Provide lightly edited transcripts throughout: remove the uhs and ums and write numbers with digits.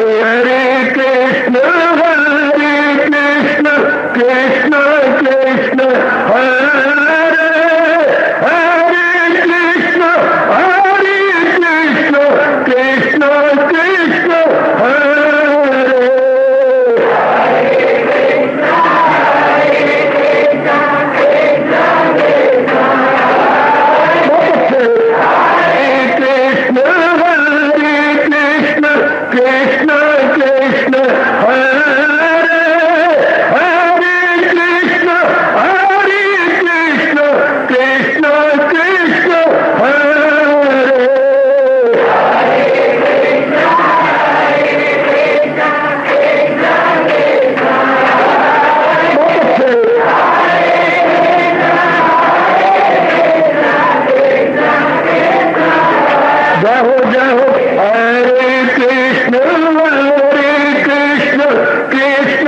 हरे कृष्ण कृष्ण कृष्ण हरे हरे कृष्ण कृष्ण कृष्ण हरे कृष्ण कृष्ण हरे हरे कृष्ण कृष्ण कृष्ण हरे जय हो हरे कृष्ण कृष्ण कृष्ण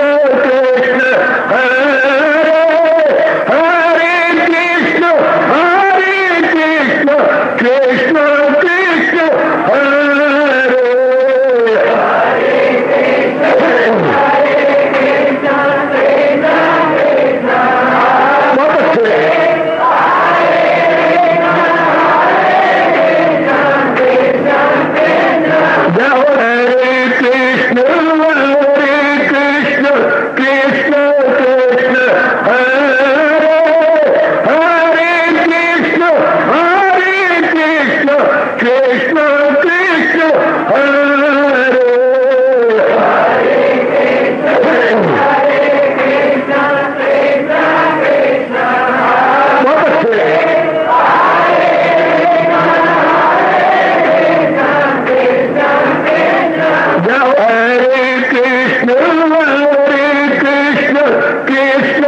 हरे हरे कृष्ण कृष्ण कृष्ण हरे बहुत अच्छे जय हो हरे कृष्ण कृष्ण कृष्ण हरे हरे कृष्ण कृष्ण कृष्ण हरे बहुत अच्छे जय हो हरे कृष्ण कृष्ण कृष्ण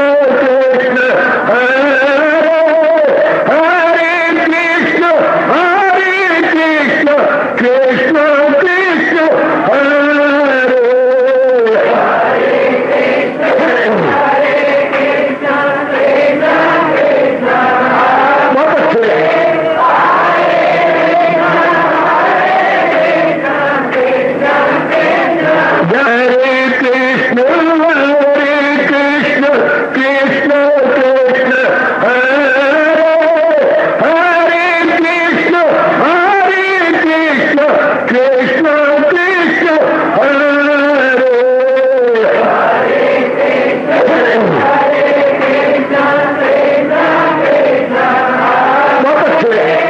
हरे हरे कृष्ण कृष्ण कृष्ण हरे बहुत अच्छे हरे कृष्ण कृष्ण हरे हरे कृष्ण कृष्ण कृष्ण हरे बहुत अच्छे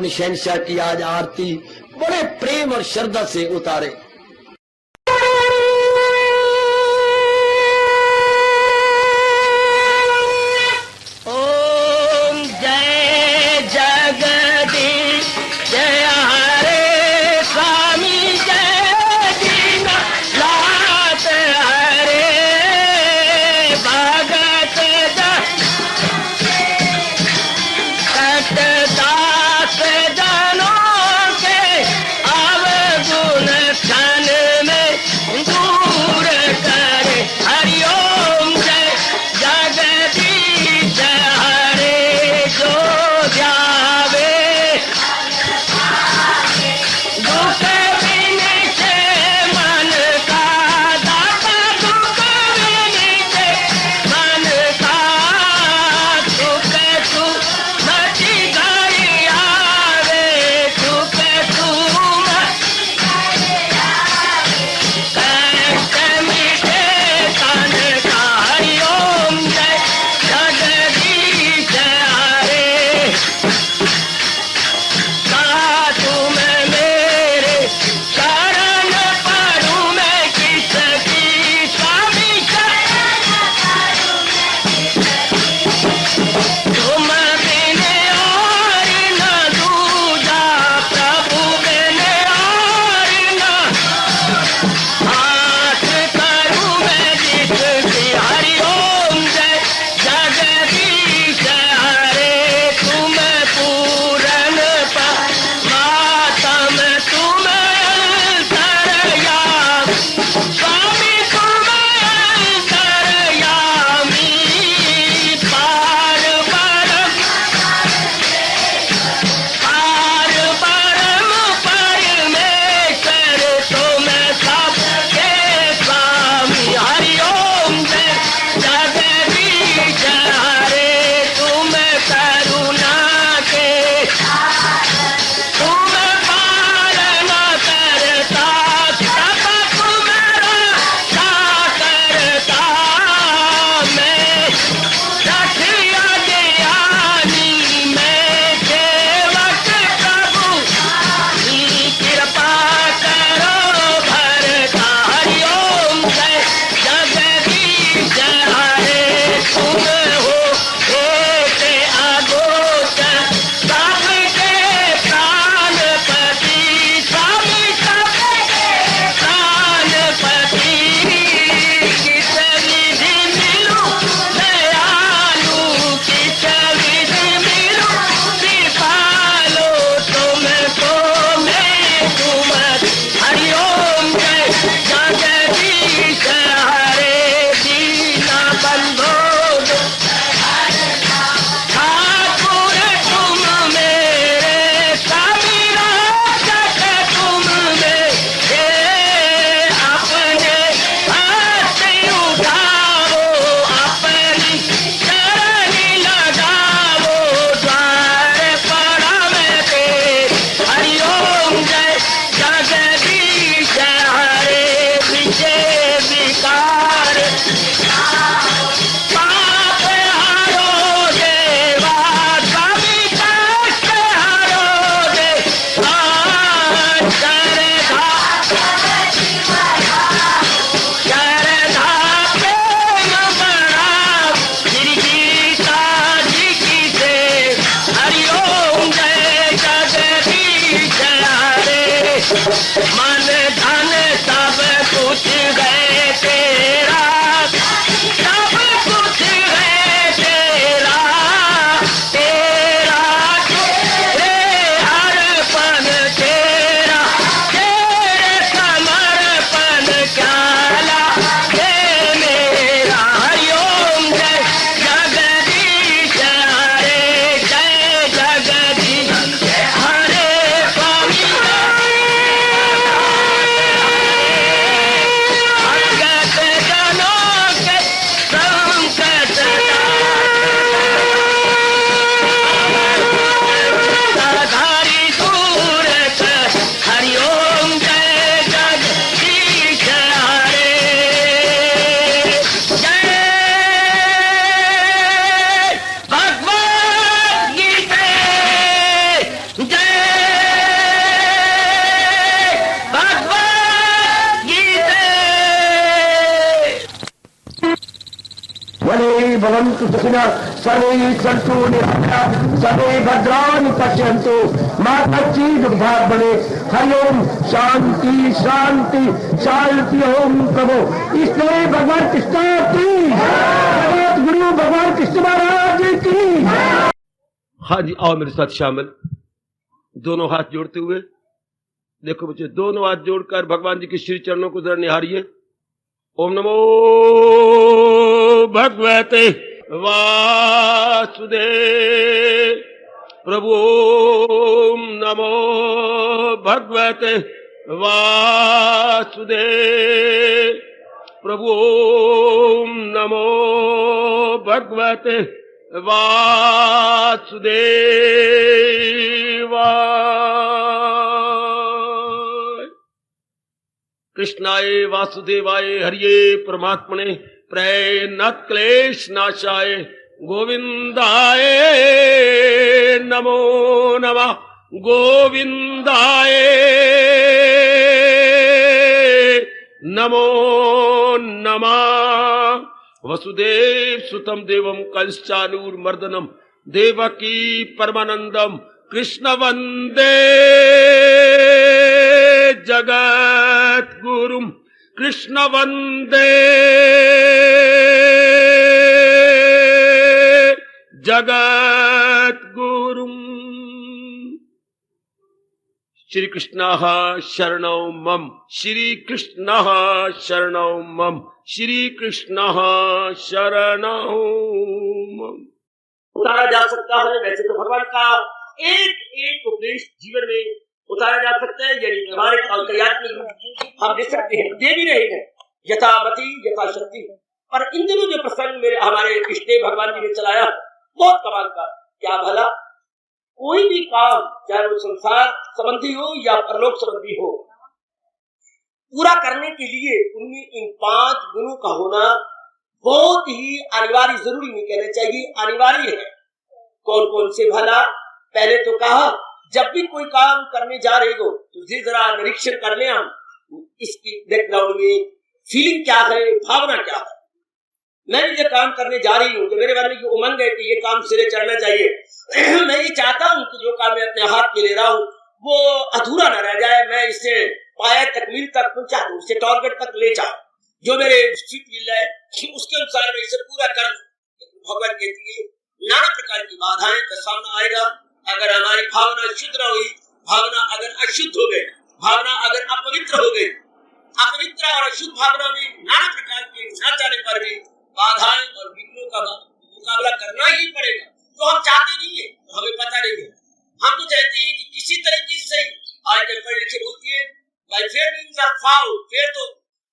शहंशाह की आज आरती बड़े प्रेम और श्रद्धा से उतारे। ओम जय जगदीश जय हरे स्वामी जय दीनानाथ हरे भगत दास जनों के अवगुण क्षण में दूर करे। हरिओम जय जगदीश हरे जो ध्यावे दुख विनिचे मन का दाता दुख विनिचे मन का सुख तू मची घड़ी आवे सुख तू कष्ट मिटे तन का। हरिओम जय जगदीश हरे तुम मेरे शरण पड़ूं मैं किसकी स्वामी तुम बिन और न दूजा प्रभु बिन और न हाथ करूं मैं जिसकी। हरिओम जय जगदीश हरे तुम पूरन मातम तुम अंतरयामी स्वामी तुम अंतरयामी पार परम परमेश्वर तुम सबके स्वामी। हरिओम जय जगदीश हरे तुम करुणा के तुम पालन करता सब तुम रक्षा करता। मैं रखिया ज्ञानी मैं सेवक प्रभु की कृपा करो भरता। हरिओम जय जगदीश हरे तुम हो एक अगोचर सबके प्राणपति स्वामी सबके प्राणपति। किस विधि मिलूं दयालु किस विधि मिलूं कृपालु तुमको मैं तुम। हरिओम जय जगदीश हरे दीना बंधो ठाकुर तुम मेरे स्वामी रक्षक तुम मेरे अपने हाथ उठाओ अपनी चरणी लगाओ द्वार पड़ा मैं तेरे। हरिओम जय जगदीश हरे विजय विकार पाप हरो देवा स्वामी कष्ट हरो देवा श्रद्धा प्रेम बढ़ाओ श्री गीता जी की से। हरिओम जय जगदीश हरे मन धन सब कुछ है तेरा सब कुछ है तेरा तेरा तेरे अर्पण तेरा तेरे समर्पण क्या हे मेरा। हरिओम जय जगदीश हरे जय जगदीश हरे स्वामी भवन्तु सुखिनः सर्वे सन्तु निरामयाः सर्वे भद्राणि पश्यन्तु मा कश्चित् दुर्भाग्यं भवेत्। हरि ओम शांति शांति शांति। ओम प्रभु इसलिए भगवान कृष्ण की जगत गुरु भगवान कृष्ण महाराज की। हाँ जी, आओ मेरे साथ शामिल, दोनों हाथ जोड़ते हुए। देखो बच्चे, दोनों हाथ जोड़कर भगवान जी के श्री चरणों को जरा निहारिए। ओम नमो भगवते वासुदेव प्रभु। ओम नमो भगवते वासुदेव प्रभु। ओम नमो भगवते वासुदेवाय। कृष्णाय वासुदेवाय हरिये परमात्मने प्रणत क्लेश नाशाय गोविंदाय नमो नमः। गोविंदाय नमो नमः। वसुदेव सुतम देवम कंसचानूरमर्दनम देवकी परमानंदम कृष्ण वंदे जगत गुरुम। कृष्ण वंदे जगत गुरुम। श्री कृष्ण शरणौ मम। श्री कृष्ण शरणौ मम। श्री कृष्ण शरणौ मम। उतारा जा सकता है, वैसे तो भगवान का एक एक उपदेश जीवन में उतारा जा सकता है, यानी व्यवहारिक और क्रियात्मक रूप हम दे सकते हैं, दे भी रहे हैं यथामति यथाशक्ति। पर इन दिनों जो प्रसंग मेरे हमारे इष्टदेव भगवान जी ने चलाया, बहुत कमाल का। क्या भला कोई भी काम, चाहे वो संसार संबंधी हो या परलोक संबंधी हो, पूरा करने के लिए उनमें इन 5 गुणों का होना बहुत ही अनिवार्य, जरूरी नहीं कहना चाहिए, अनिवार्य है। कौन कौन से भला? पहले तो कहा, जब भी कोई काम करने जा रहे हो तो जरा निरीक्षण कर ले हम इसकी बैकग्राउंड में फीलिंग क्या है, भावना क्या है। मैं ये काम करने जा रही हूँ, तो मेरे बारे में उमंग है कि ये काम सिरे चढ़ना चाहिए। मैं ये चाहता हूँ कि जो काम मैं अपने हाथ में ले रहा हूँ वो अधूरा न रह जाए, मैं इसे पाया तक, मील तक पहुंचा दूं, उसे टारगेट तक ले जाऊं, जो मेरे स्थित मिल जाए उसके अनुसार मैं इसे पूरा कर दूं। भगवान कहती है नाना प्रकार की बाधाएं का सामना आएगा अगर हमारी भावना शुद्ध न हुई, भावना अगर अशुद्ध हो गई, भावना अगर अपवित्र हो गई। अपवित्र और अशुद्ध भावना में नाना प्रकार के न जाने पर भी बाधाएं और विघ्नों का मुकाबला करना ही पड़ेगा। तो हम चाहते नहीं है, तो हमें पता नहीं है। हम तो चाहते हैं कि किसी तरीके से आजकल पढ़े लिखे बोलती है by fair means are foul, fair तो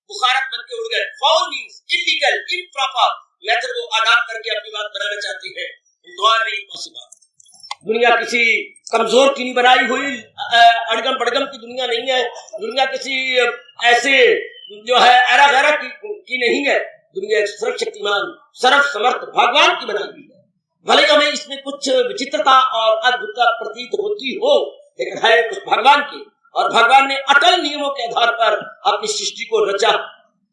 बुखारत बन के उड़ गए, foul means illegal, improper method वो अडॉप्ट करके अपनी बात बनाना चाहती है। दुनिया किसी कमजोर की नहीं बनाई हुई, अड़गम बड़गम की दुनिया नहीं है। दुनिया किसी ऐसे जो है एरा गैरा की नहीं है। दुनिया सर्वशक्तिमान सर्व समर्थ भगवान की बनाई हुई है। भले हमें इसमें कुछ विचित्रता और अद्भुतता प्रतीत होती हो, लेकिन है कुछ भगवान की। और भगवान ने अटल नियमों के आधार पर अपनी सृष्टि को रचा।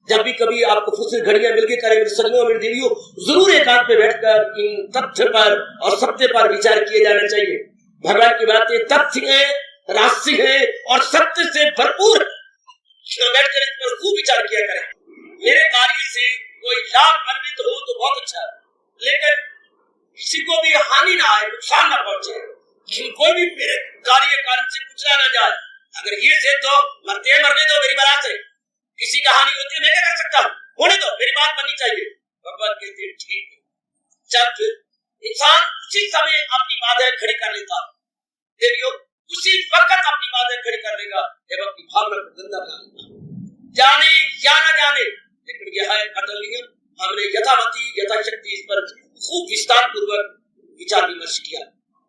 जब भी कभी आपको फुर्सत घड़ियां मिल के करें सदियों में देवियों, जरूर एकांत में बैठकर इन तथ्य पर और सत्य पर विचार किए जाना चाहिए। भगवान की बातें तथ्य है, राशि है और सत्य से भरपूर। बैठकर इस पर खूब विचार किया करें। मेरे कार्य से कोई लाभ अन्वित हो तो बहुत अच्छा, लेकिन किसी को भी हानि ना आए, नुकसान ना पहुंचे, कोई भी मेरे कार्य कारण से कुचला ना जाए। अगर ये से तो मरने दो, मेरी बात है। किसी का हानि होती है मैं क्या कर सकता हूँ, होने दो, मेरी बात बननी चाहिए। भगवान कहते हैं ठीक है। चल फिर इंसान उसी समय अपनी बातें खड़ी कर लेता, देवियों उसी वक्त अपनी बातें खड़ी कर लेगा जब अपनी भावना को गंदा बना लेगा। जाने या न जाने, लेकिन यह है अटल नियम। हमने यथामति यथाशक्ति इस पर खूब विस्तार पूर्वक विचार विमर्श किया।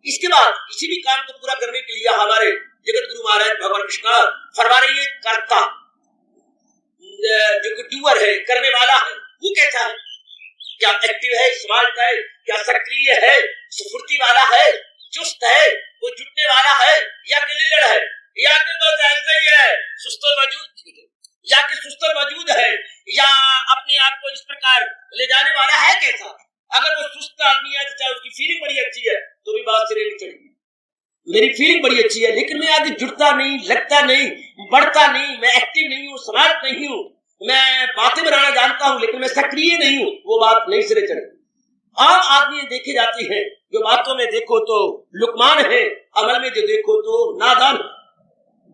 इसके बाद किसी भी काम को पूरा करने के लिए हमारे जगत गुरु महाराज भगवान कृष्ण फरमा रही है कर्ता, जो डूअर है, करने वाला है, वो कैसा है? क्या एक्टिव है, स्मार्ट है, क्या सक्रिय है, स्फूर्ति वाला है, चुस्त है, वो जुटने वाला है, या कि लीलड़ है, या कि बस ऐसे ही है सुस्तल मौजूद, या कि सुस्तल मौजूद है, या अपने आप को इस प्रकार ले जाने वाला है? कैसा? मेरी फीलिंग बड़ी अच्छी है, लेकिन मैं आगे जुड़ता नहीं, लगता नहीं, बढ़ता नहीं, मैं एक्टिव नहीं हूँ, स्मार्ट नहीं हूँ, मैं बातें बनाना जानता हूँ लेकिन मैं सक्रिय नहीं हूँ, वो बात नहीं सिरे चढ़े। आम आदमी देखे जाती है, जो बातों में देखो तो लुकमान है, अमल में जो देखो तो नादान।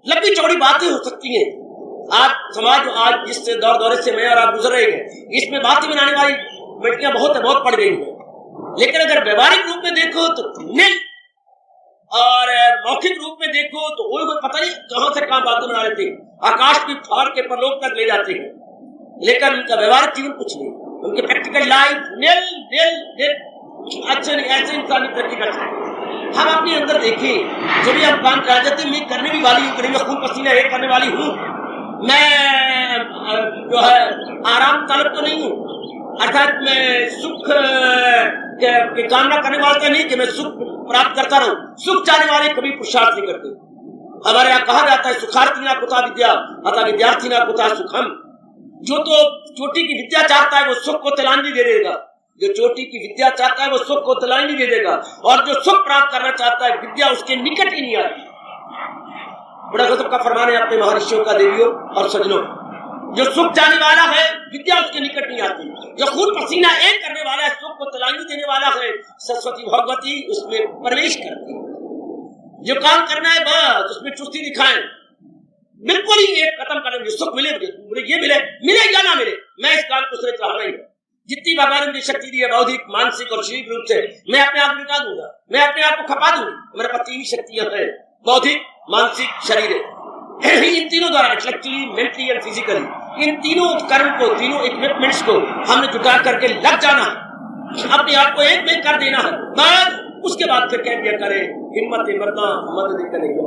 लंबी चौड़ी बातें हो सकती हैं। आज समाज आज जिस दौर दौरे से मैं और आप गुजर रहे हैं, इसमें बातें बनाने वाली बेटियां बहुत पड़ गई हैं, लेकिन अगर व्यवहारिक रूप में देखो तो नील, और मौखिक रूप में देखो तो वो पता नहीं कहां से कहां बातें बना लेते हैं, आकाश की फाड़ के परलोक तक ले जाते हैं, लेकिन उनका व्यवहारिक जीवन कुछ नहीं, उनके प्रैक्टिकल लाइफ नील नील नील। अच्छा नहीं, ऐसे इंसान तरक्की कर सकते। हम अपने अंदर देखें, जब भी हम काम कर जाते हैं, मैं करने भी वाली हूँ, मैं खून पसीना एक करने वाली हूँ, मैं जो है आराम तलब तो नहीं हूँ, अर्थात मैं सुख की कामना करने वाला तो नहीं कि मैं सुख प्राप्त करता रहूं। सुख चाहने वाले कभी पुरुषार्थ नहीं करते। हमारे यहाँ कहा जाता है सुखार्थी ना कुता विद्या अतः विद्यार्थी ना कुता सुखम। जो तो चोटी की विद्या चाहता है वो सुख को तिलांजलि दे देगा, जो चोटी की विद्या चाहता है वो सुख को तिलांजलि दे देगा, और जो सुख प्राप्त करना चाहता है विद्या उसके निकट ही नहीं आती। बड़ा गजब का फरमान है अपने महर्षियों का, देवियों और सजनों। जो सुख चाहने वाला है विद्या उसके निकट नहीं आती, जो खून पसीना एक करने वाला है, सुख को तिलांजलि देने वाला है, सरस्वती भगवती उसमें प्रवेश करती है। जो काम करना है बस उसमें चुस्ती दिखाएं, बिल्कुल ही एक खत्म करें, सुख मिले मुझे, ये मिले या ना मिले, मैं इस काम को सिर्फ चाहना ही है। जितनी भगवान ने मुझे शक्ति दी है बौद्धिक, मानसिक और शारीरिक रूप से, मैं अपने आप मिटा दूंगा, मैं अपने आप को खपा दूंगी। मेरे पास तीन शक्तियां हैं, बौद्धिक, मानसिक, शारीरिक। इन तीनों द्वारा इंटेलेक्चुअली, मेंटली एंड फिजिकली, इन तीनों उपकरण को, तीनों इक्विपमेंट्स को हमने जुटा करके लग जाना है, अपने आप को एक में कर देना है। बस उसके बाद फिर कह दिया करें हिम्मत मरना मदद करेगा।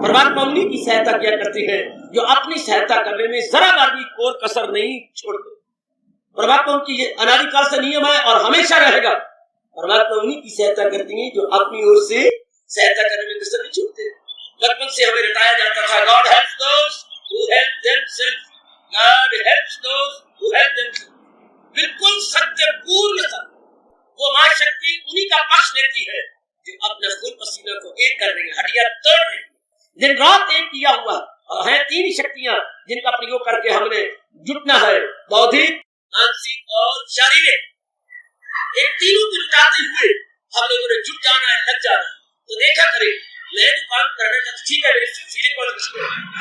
परमात्मा उन्हीं की सहायता किया करती है जो अपनी सहायता करने में जरा बार भी कोर कसर नहीं छोड़ते। परमात्मा उनकी ये अनादिकाल से नियम है और हमेशा रहेगा। परमात्मा उन्हीं की सहायता करती है जो अपनी ओर से सहायता करने में कसर नहीं छोड़ते। बचपन से हमें रटाया जाता था God helps those who help themselves, God helps those who help themselves. बिल्कुल सत्य, पूर्ण सत्य। वो मां शक्ति उन्हीं का पक्ष लेती है जो अपने खून पसीना को एक कर रही है, हड्डियां तोड़ रही है, दिन रात एक किया हुआ है। तीन शक्तियां जिनका प्रयोग करके हमने जुटना है, बौद्धिक, मानसिक और शारीरिक। एक तीनों को जुटाते हुए हम लोगों ने जुट जाना है, लग जाना है। तो देखा करें, मैं तो काम करने का ठीक है, मेरी फीलिंग वाला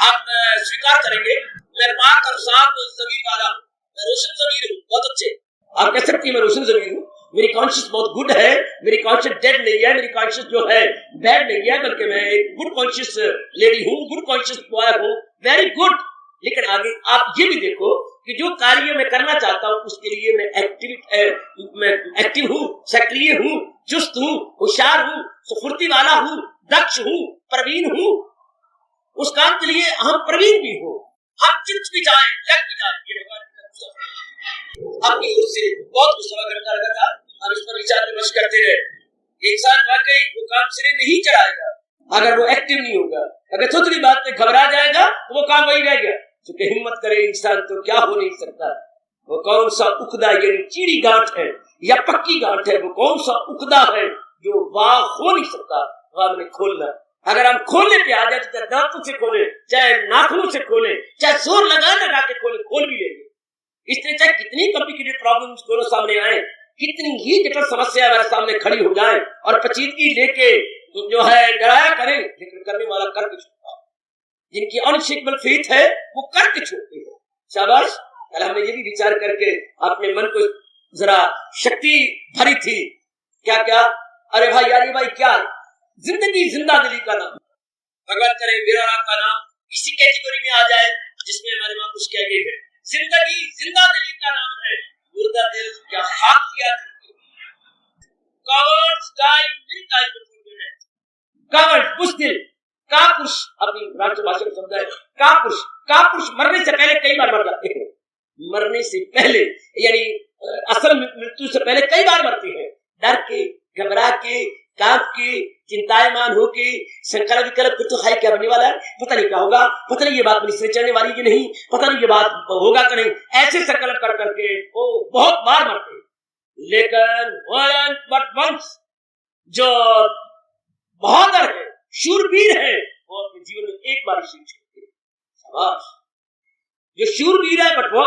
आप स्वीकार करेंगे, मैं पाक और साफ जमीर वाला हूँ, मैं रोशन जमीर हूँ, बहुत अच्छे। आप कह सकती है मैं रोशन जमीर हूँ, मेरी कॉन्शियस बहुत गुड है, मेरी कॉन्शियस डेड नहीं है, मेरी कॉन्शियस जो है बैड नहीं है, बल्कि मैं एक गुड कॉन्शियस लेडी हूँ, गुड कॉन्शियस बॉय हूँ, वेरी गुड। लेकिन आगे आप ये भी देखो कि जो कार्य मैं करना चाहता हूँ उसके लिए मैं एक्टिव हूँ, सक्रिय हूँ, चुस्त हूँ, होशियार हूँ, स्फूर्ति वाला हूँ, दक्ष हूँ, प्रवीण हूँ। उस काम के लिए हम प्रवीण भी हो, हम चिंत भी जाए, लग भी जाए, ये भगवान अपनी ओर से बहुत कुछ समय करता रहा था। हम इस पर विचार विमर्श करते रहे। इंसान वाकई वो काम सिरे नहीं चढ़ाएगा अगर वो एक्टिव नहीं होगा। अगर छोटी बात पे घबरा जाएगा तो वो काम वही रह गया। क्योंकि हिम्मत करे इंसान तो क्या हो नहीं सकता। वो कौन सा उकदा यानी चीड़ी गांठ है या पक्की गांठ है, वो कौन सा उकदा है जो वाह हो नहीं सकता, वह हमने खोलना। अगर हम खोलने पे आ जाए तो चाहे दांतों से खोले, चाहे नाखूनों से खोले, चाहे जोर लगा के खोले, खोल भी लेंगे। इसलिए चाहे कितनी कॉम्प्लिकेटेड प्रॉब्लम्स दोनों सामने आए, कितनी ही जटिल समस्या हमारे सामने खड़ी हो जाए और पेचीदगी लेके जो है डराया करे, लेकिन करने वाला करके छोड़ता है। जिनकी अनशेकेबल फेथ है वो करके छोड़ते हैं। शाबाश। कल हमने ये भी विचार करके अपने मन को जरा शक्ति भरी थी। क्या क्या, अरे भाई यार, ये भाई क्या जिंदगी जिंदा दिली का नाम, भगवान करे मेरा आपका नाम इसी कैटेगरी में आ जाए जिसमें हमारे मां कुछ कह गई है। जिंदगी जिंदा दिली का नाम है, मुर्दा दिल क्या हाथ किया। Cowards die many time before death. Coward बुज़दिल, कापुरुष अपनी राष्ट्रभाषा में शब्द है कापुरुष। कापुरुष मरने से पहले कई बार मर जाते हैं। मरने से पहले यानी असल मृत्यु से पहले कई बार मरते हैं। डर के, घबरा के, कांप के, चिंतायमान होके, संकल्प विकल्प फिर तो हाय क्या बनने वाला है, पता नहीं क्या होगा, पता नहीं ये बात मेरी सिर चढ़ने वाली कि नहीं, पता नहीं ये बात होगा कि नहीं, ऐसे संकल्प कर करके वो बहुत बार मरते हैं। लेकिन वंस जो बहादुर है, शूरवीर है, वो अपने जीवन में एक बार शीर्ष करते हैं। शाबाश, जो शूरवीर है बट वो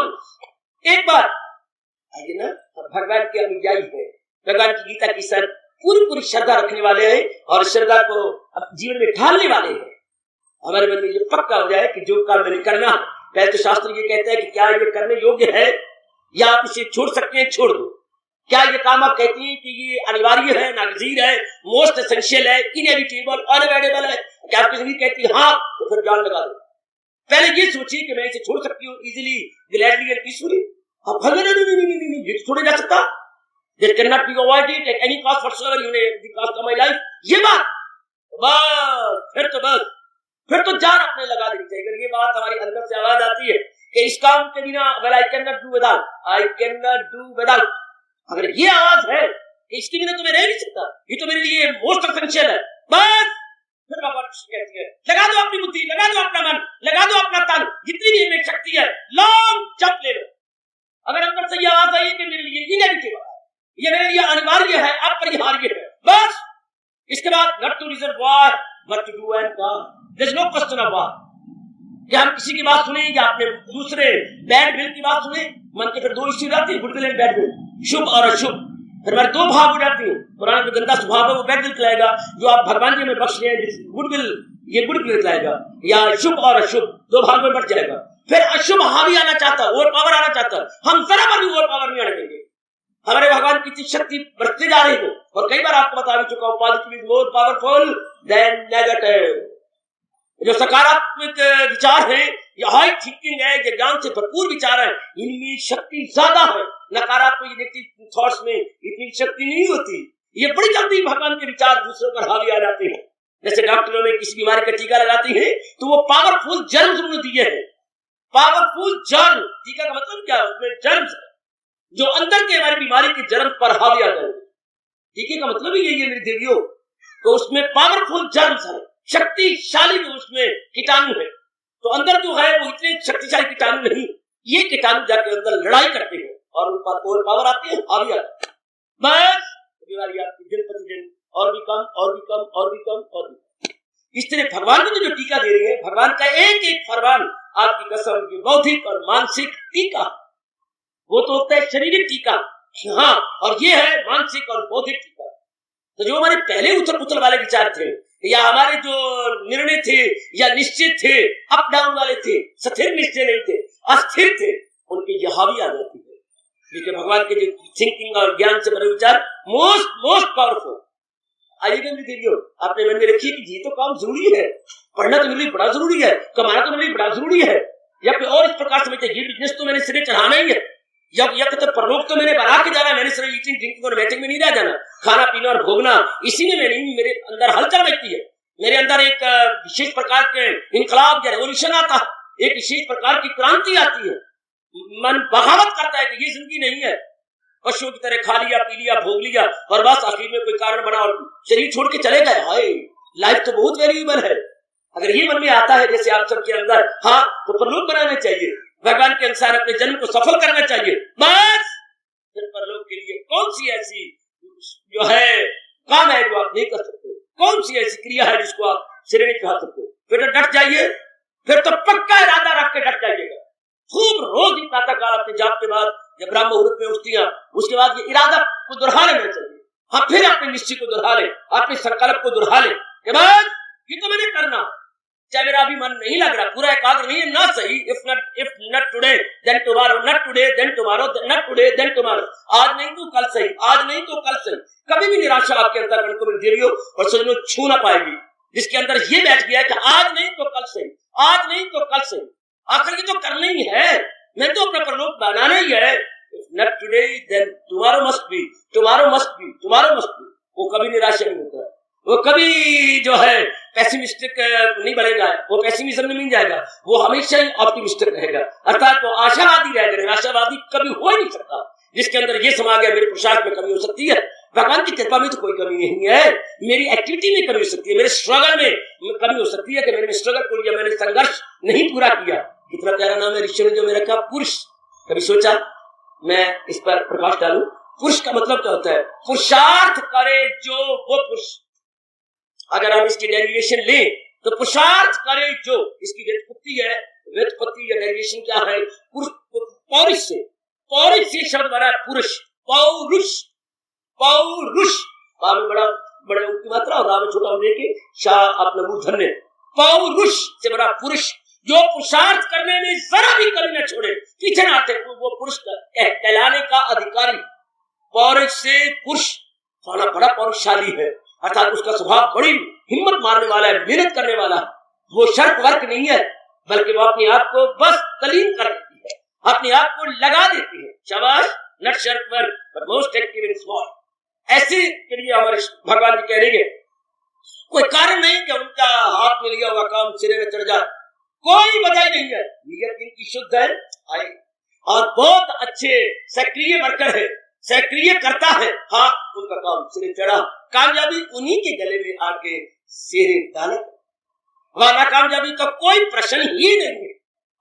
एक बार आइए ना, भगवान के अनुयायी है, भगवान की गीता की सर पूरी श्रद्धा रखने वाले हैं और श्रद्धा को जीवन में ढालने वाले हैं। हमारे मन में ये पक्का हो जाए कि जो काम मैंने करना, पहले तो शास्त्र ये कहता है कि क्या ये करने योग्य है या आप इसे छोड़ सकते हैं, छोड़ दो। क्या ये काम आप कहती हैं कि ये अनिवार्य है, नागजीर है, मोस्ट एसेंशियल है, इनएविटेबल, अनअवॉइडेबल है, क्या आप किसी कहती है हाँ, तो फिर जान लगा दो। पहले ये सोचिए कि मैं इसे छोड़ सकती हूँ इजिली, ग्लैडली एंड पीसफुली। अब नहीं, ये छोड़े जा सकता, There cannot be avoided at any cost whatsoever, even at the cost of my life। ये बात बस फिर तो जान अपने लगा देनी चाहिए। अगर ये बात हमारी अंदर से आवाज आती है कि इस काम के बिना well, I cannot do without, अगर ये आवाज है कि इसके बिना तो मैं रह नहीं सकता, ये तो मेरे लिए मोस्ट एसेंशियल है, बस फिर भगवान कहती है लगा दो अपनी बुद्धि, लगा दो अपना मन, लगा दो अपना तन, जितनी भी इनमें शक्ति है, लॉन्ग जंप ले लो। अगर अंदर से ये आवाज आई है कि मेरे लिए इनएविटेबल है, ये मेरे लिए अनिवार्य है, अपरिहार्य है, बस इसके बाद not to reason why but to do and God, there is no question of why। क्या हम किसी की बात सुने या अपने दूसरे बैड विल की बात सुने? मन के फिर दो इश्यू जाती है, good will and bad will, शुभ और अशुभ, फिर हमारे दो भाग हो जाती है। पुराना जो गंदा स्वभाव है वो बैड विल कहलाएगा, जो आप भगवान जी में बख्श रहे हैं गुड विल, ये गुड विल कहलाएगा, या शुभ और अशुभ दो भाग में बढ़ जाएगा। फिर अशुभ हावी आना चाहता, ओवर पावर आना चाहता, हम जरा पर भी ओवर पावर नहीं आने देंगे। हमारे भगवान की शक्ति बढ़ती जा रही है और कई बार आपको बता भी चुका हूं, positive is more powerful than negative. जो सकारात्मक विचार है, ये हाई थिंकिंग है, ये ज्ञान से भरपूर विचार है, इनमें शक्ति ज्यादा है। नकारात्मक नेगेटिव थॉट्स में इतनी शक्ति नहीं होती। ये बड़ी जल्दी भगवान के विचार दूसरों पर हावी आ जाते हैं। जैसे डॉक्टरों में किसी बीमारी का टीका लगाती है तो वो पावरफुल जर्म्स उन्होंने दिए हैं, पावरफुल जर्म। टीका का मतलब क्या है? उसमें जर्म्स जो अंदर के हमारी बीमारी के जर्म पर हावी आ जाए। टीके का मतलब ही यही है मेरी देवियों, तो उसमें पावरफुल जर्म्स है, शक्तिशाली जो उसमें कीटाणु है। तो अंदर जो है वो इतने शक्तिशाली कीटाणु नहीं, ये कीटाणु जाके अंदर लड़ाई करते हैं और उन पर और पावर आती है, हावी आती है, बस बीमारी आपकी दिन प्रतिदिन और भी कम और भी कम और भी कम और भी कम। इस तरह भगवान को जो टीका दे रही है, भगवान का एक एक फरमान आपकी कसम की बौद्धिक और मानसिक टीका। वो तो होता है शारीरिक टीका, हाँ, और ये है मानसिक और बौद्धिक टीका। तो जो हमारे पहले उथल पुथल वाले विचार थे या हमारे जो निर्णय थे या निश्चित थे, अप डाउन वाले थे, स्थिर निश्चय नहीं थे, अस्थिर थे, उनके ये हावी आ जाती है। लेकिन भगवान के जो थिंकिंग और ज्ञान से बने विचार मोस्ट पावरफुल। आइएगा मेरी देवियों, आपने मन में रखिए कि ये तो काम जरूरी है, पढ़ना तो मेरे लिए बड़ा जरूरी है, कमाना तो मेरे लिए बड़ा जरूरी है, या फिर और इस प्रकार समझते ये बिजनेस तो मैंने सिरे चढ़ाना ही है, या तो परलोक तो मैंने बना के जाना, मैंने सिर्फ ईटिंग ड्रिंकिंग और मैचिंग में नहीं रह जाना, खाना पीना और भोगना इसी में मेरे अंदर हलचल मचती है, मेरे अंदर एक विशेष प्रकार के इनकलाब या रेवोल्यूशन आता है, एक विशेष प्रकार की क्रांति आती है। मन बगावत करता है कि ये जिंदगी नहीं है, पशुओं की तरह खा लिया, पी लिया, भोग लिया और बस आखिर में कोई कारण बना और शरीर छोड़ के चले गए। हाय, लाइफ तो बहुत वैल्यूएबल है। अगर ये मन में आता है जैसे आप सबके अंदर, हाँ, तो परलोक बनाना चाहिए, भगवान के अनुसार अपने जन्म को सफल करना चाहिए, बस फिर परलोक के लिए कौन सी ऐसी जो है काम है जो आप नहीं कर सकते, कौन सी ऐसी क्रिया है जिसको आप सिरे नहीं चढ़ा सकते, फिर तो डट जाइए, फिर तो पक्का इरादा रख के डट जाइएगा। खूब रोज ही प्रातः काल अपने जाप के बाद जब ब्राह्म मुहूर्त में उठती हैं, उसके बाद ये इरादा को दोहरा लेना चाहिए। हाँ, फिर अपने निश्चय को दोहरा ले, अपने संकल्प को दोहरा ले कि बस ये तो मैंने करना, चाहे मेरा अभी मन नहीं लग रहा, पूरा एकाग्र नहीं है ना, सही, if not today then tomorrow, not today then tomorrow, not today then tomorrow, आज नहीं तो कल सही, आज नहीं तो कल सही। कभी भी निराशा आपके अंदर को मिल देगी और सच में छू ना पाएगी, जिसके अंदर ये बैठ गया कि आज नहीं तो कल सही, आज नहीं तो कल सही, आखिर ये तो करना ही है, मैं तो अपना परलोक बनाना ही है। Not today, then tomorrow must be, tomorrow must be, tomorrow must be। वो कभी निराशा नहीं होता, वो कभी जो है पैसिमिस्टिक नहीं बनेगा, वो पैसिमिज्म में नहीं जाएगा, वो हमेशा ही ऑप्टिमिस्टिक रहेगा, अर्थात वो आशावादी रहेगा, निराशावादी कभी हो ही नहीं सकता। जिसके अंदर ये समा गया मेरे पुरुषार्थ में कमी हो सकती है, भगवान की कृपा में तो कोई कमी नहीं है, मेरी एक्टिविटी में कमी हो सकती है, मेरे स्ट्रगल में कमी हो सकती है कि मैंने स्ट्रगल को लिया, मैंने संघर्ष नहीं पूरा किया। कितना प्यारा नाम है ऋषि ने जो मेरा रखा, पुरुष। कभी सोचा मैं इस पर प्रकाश डालूं? पुरुष का मतलब क्या होता है? पुरुषार्थ करे जो वो पुरुष। अगर हम इसकी डेरिवेशन लें तो पुरुषार्थ करे जो, इसकी व्युत्पत्ति है, व्युत्पत्ति या डेरिवेशन क्या है? पौरुष से, पौरुष से शब्द बना पुरुष, पौरुष, पौरुष में बड़ा बड़ा की मात्रा और राम छोटा होने के शाह अपना मुंह धन्य, पौरुष से बड़ा पुरुष जो पुरुषार्थ करने में जरा भी कमी न छोड़े, पीछे न आते, वो पुरुष कहलाने का अधिकारी। पौरुष से पुरुष थोड़ा बड़ा पौरुषशाली है, अर्थात उसका स्वभाव बड़ी हिम्मत मारने वाला है, मेहनत करने वाला है। वो शर्त वर्क नहीं है, बल्कि वो अपने आप को बस तलीम कर देती है, अपने आप को लगा देती है। शाबाश, नट शर्त work but most active in small. ऐसे के लिए हमारे भगवान जी कह रहे हैं कोई कारण नहीं कि उनका हाथ में लिया हुआ काम सिरे में चढ़ जाए, कोई वजह नहीं है। नियत इनकी शुद्ध है आए और बहुत अच्छे सक्रिय वर्कर है, सक्रिय करता है। हाँ, उनका काम सिरे चढ़ा, कामयाबी उन्हीं के गले में आके सिरे डाले, वरना कामयाबी का कोई प्रश्न ही नहीं है।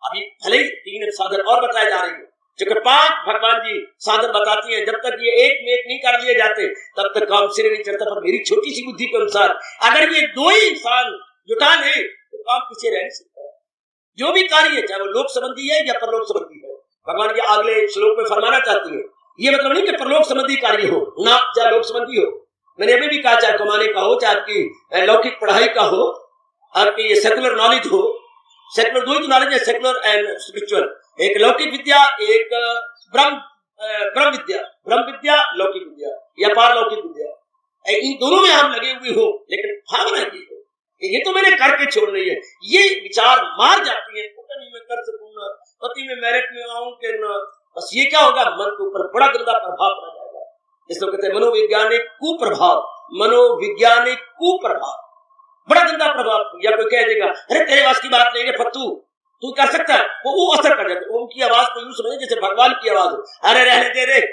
अभी भले ही 3 साधन और बताए जा रहे हैं, जो 5 भगवान जी साधन बताती हैं, जब तक ये एक में एक नहीं कर लिए जाते तब तक काम सिरे नहीं चढ़ता। पर मेरी छोटी सी बुद्धि के अनुसार अगर ये 2 ही इंसान जुटा ले तो काम पीछे रह नहीं सकता। जो भी कार्य है, चाहे वो लोक संबंधी है या परलोक संबंधी है, भगवान जी अगले श्लोक में फरमाना चाहती है। ये मतलब नहीं कि परलोक संबंधी कार्य हो ना, चाहे लोक संबंधी हो। मैंने अभी भी कहा, चाहे कमाने का हो, चाहे आपकी लौकिक पढ़ाई का हो, आपकी ये सेकुलर नॉलेज हो। सेकुलर 2 ही नॉलेज है, सेकुलर एंड स्पिरिचुअल। एक लौकिक विद्या, एक ब्रह्म विद्या, लौकिक विद्या या पारलौकिक विद्या। इन दोनों में हम लगे हुए हो, लेकिन भावना ये हो ये तो मैंने करके छोड़ रही है। ये विचार मार जाती है, पता नहीं मैं कर सकूंगा, पति में मेरिट में आऊं कि न, बस ये क्या होगा, मन के ऊपर बड़ा गंदा प्रभाव पड़ जाएगा। इसलिए कहते हैं मनोवैज्ञानिक कुप्रभाव, मनोवैज्ञानिक कुप्रभाव, बड़ा गंदा प्रभाव। या कोई कह देगा अरे तेरे वास की बात नहीं है फत्तू, तू कर सकता है, वो असर कर जाता है। उनकी आवाज को यूं समझे जैसे भगवान की आवाज हो। अरे रहने दे रे,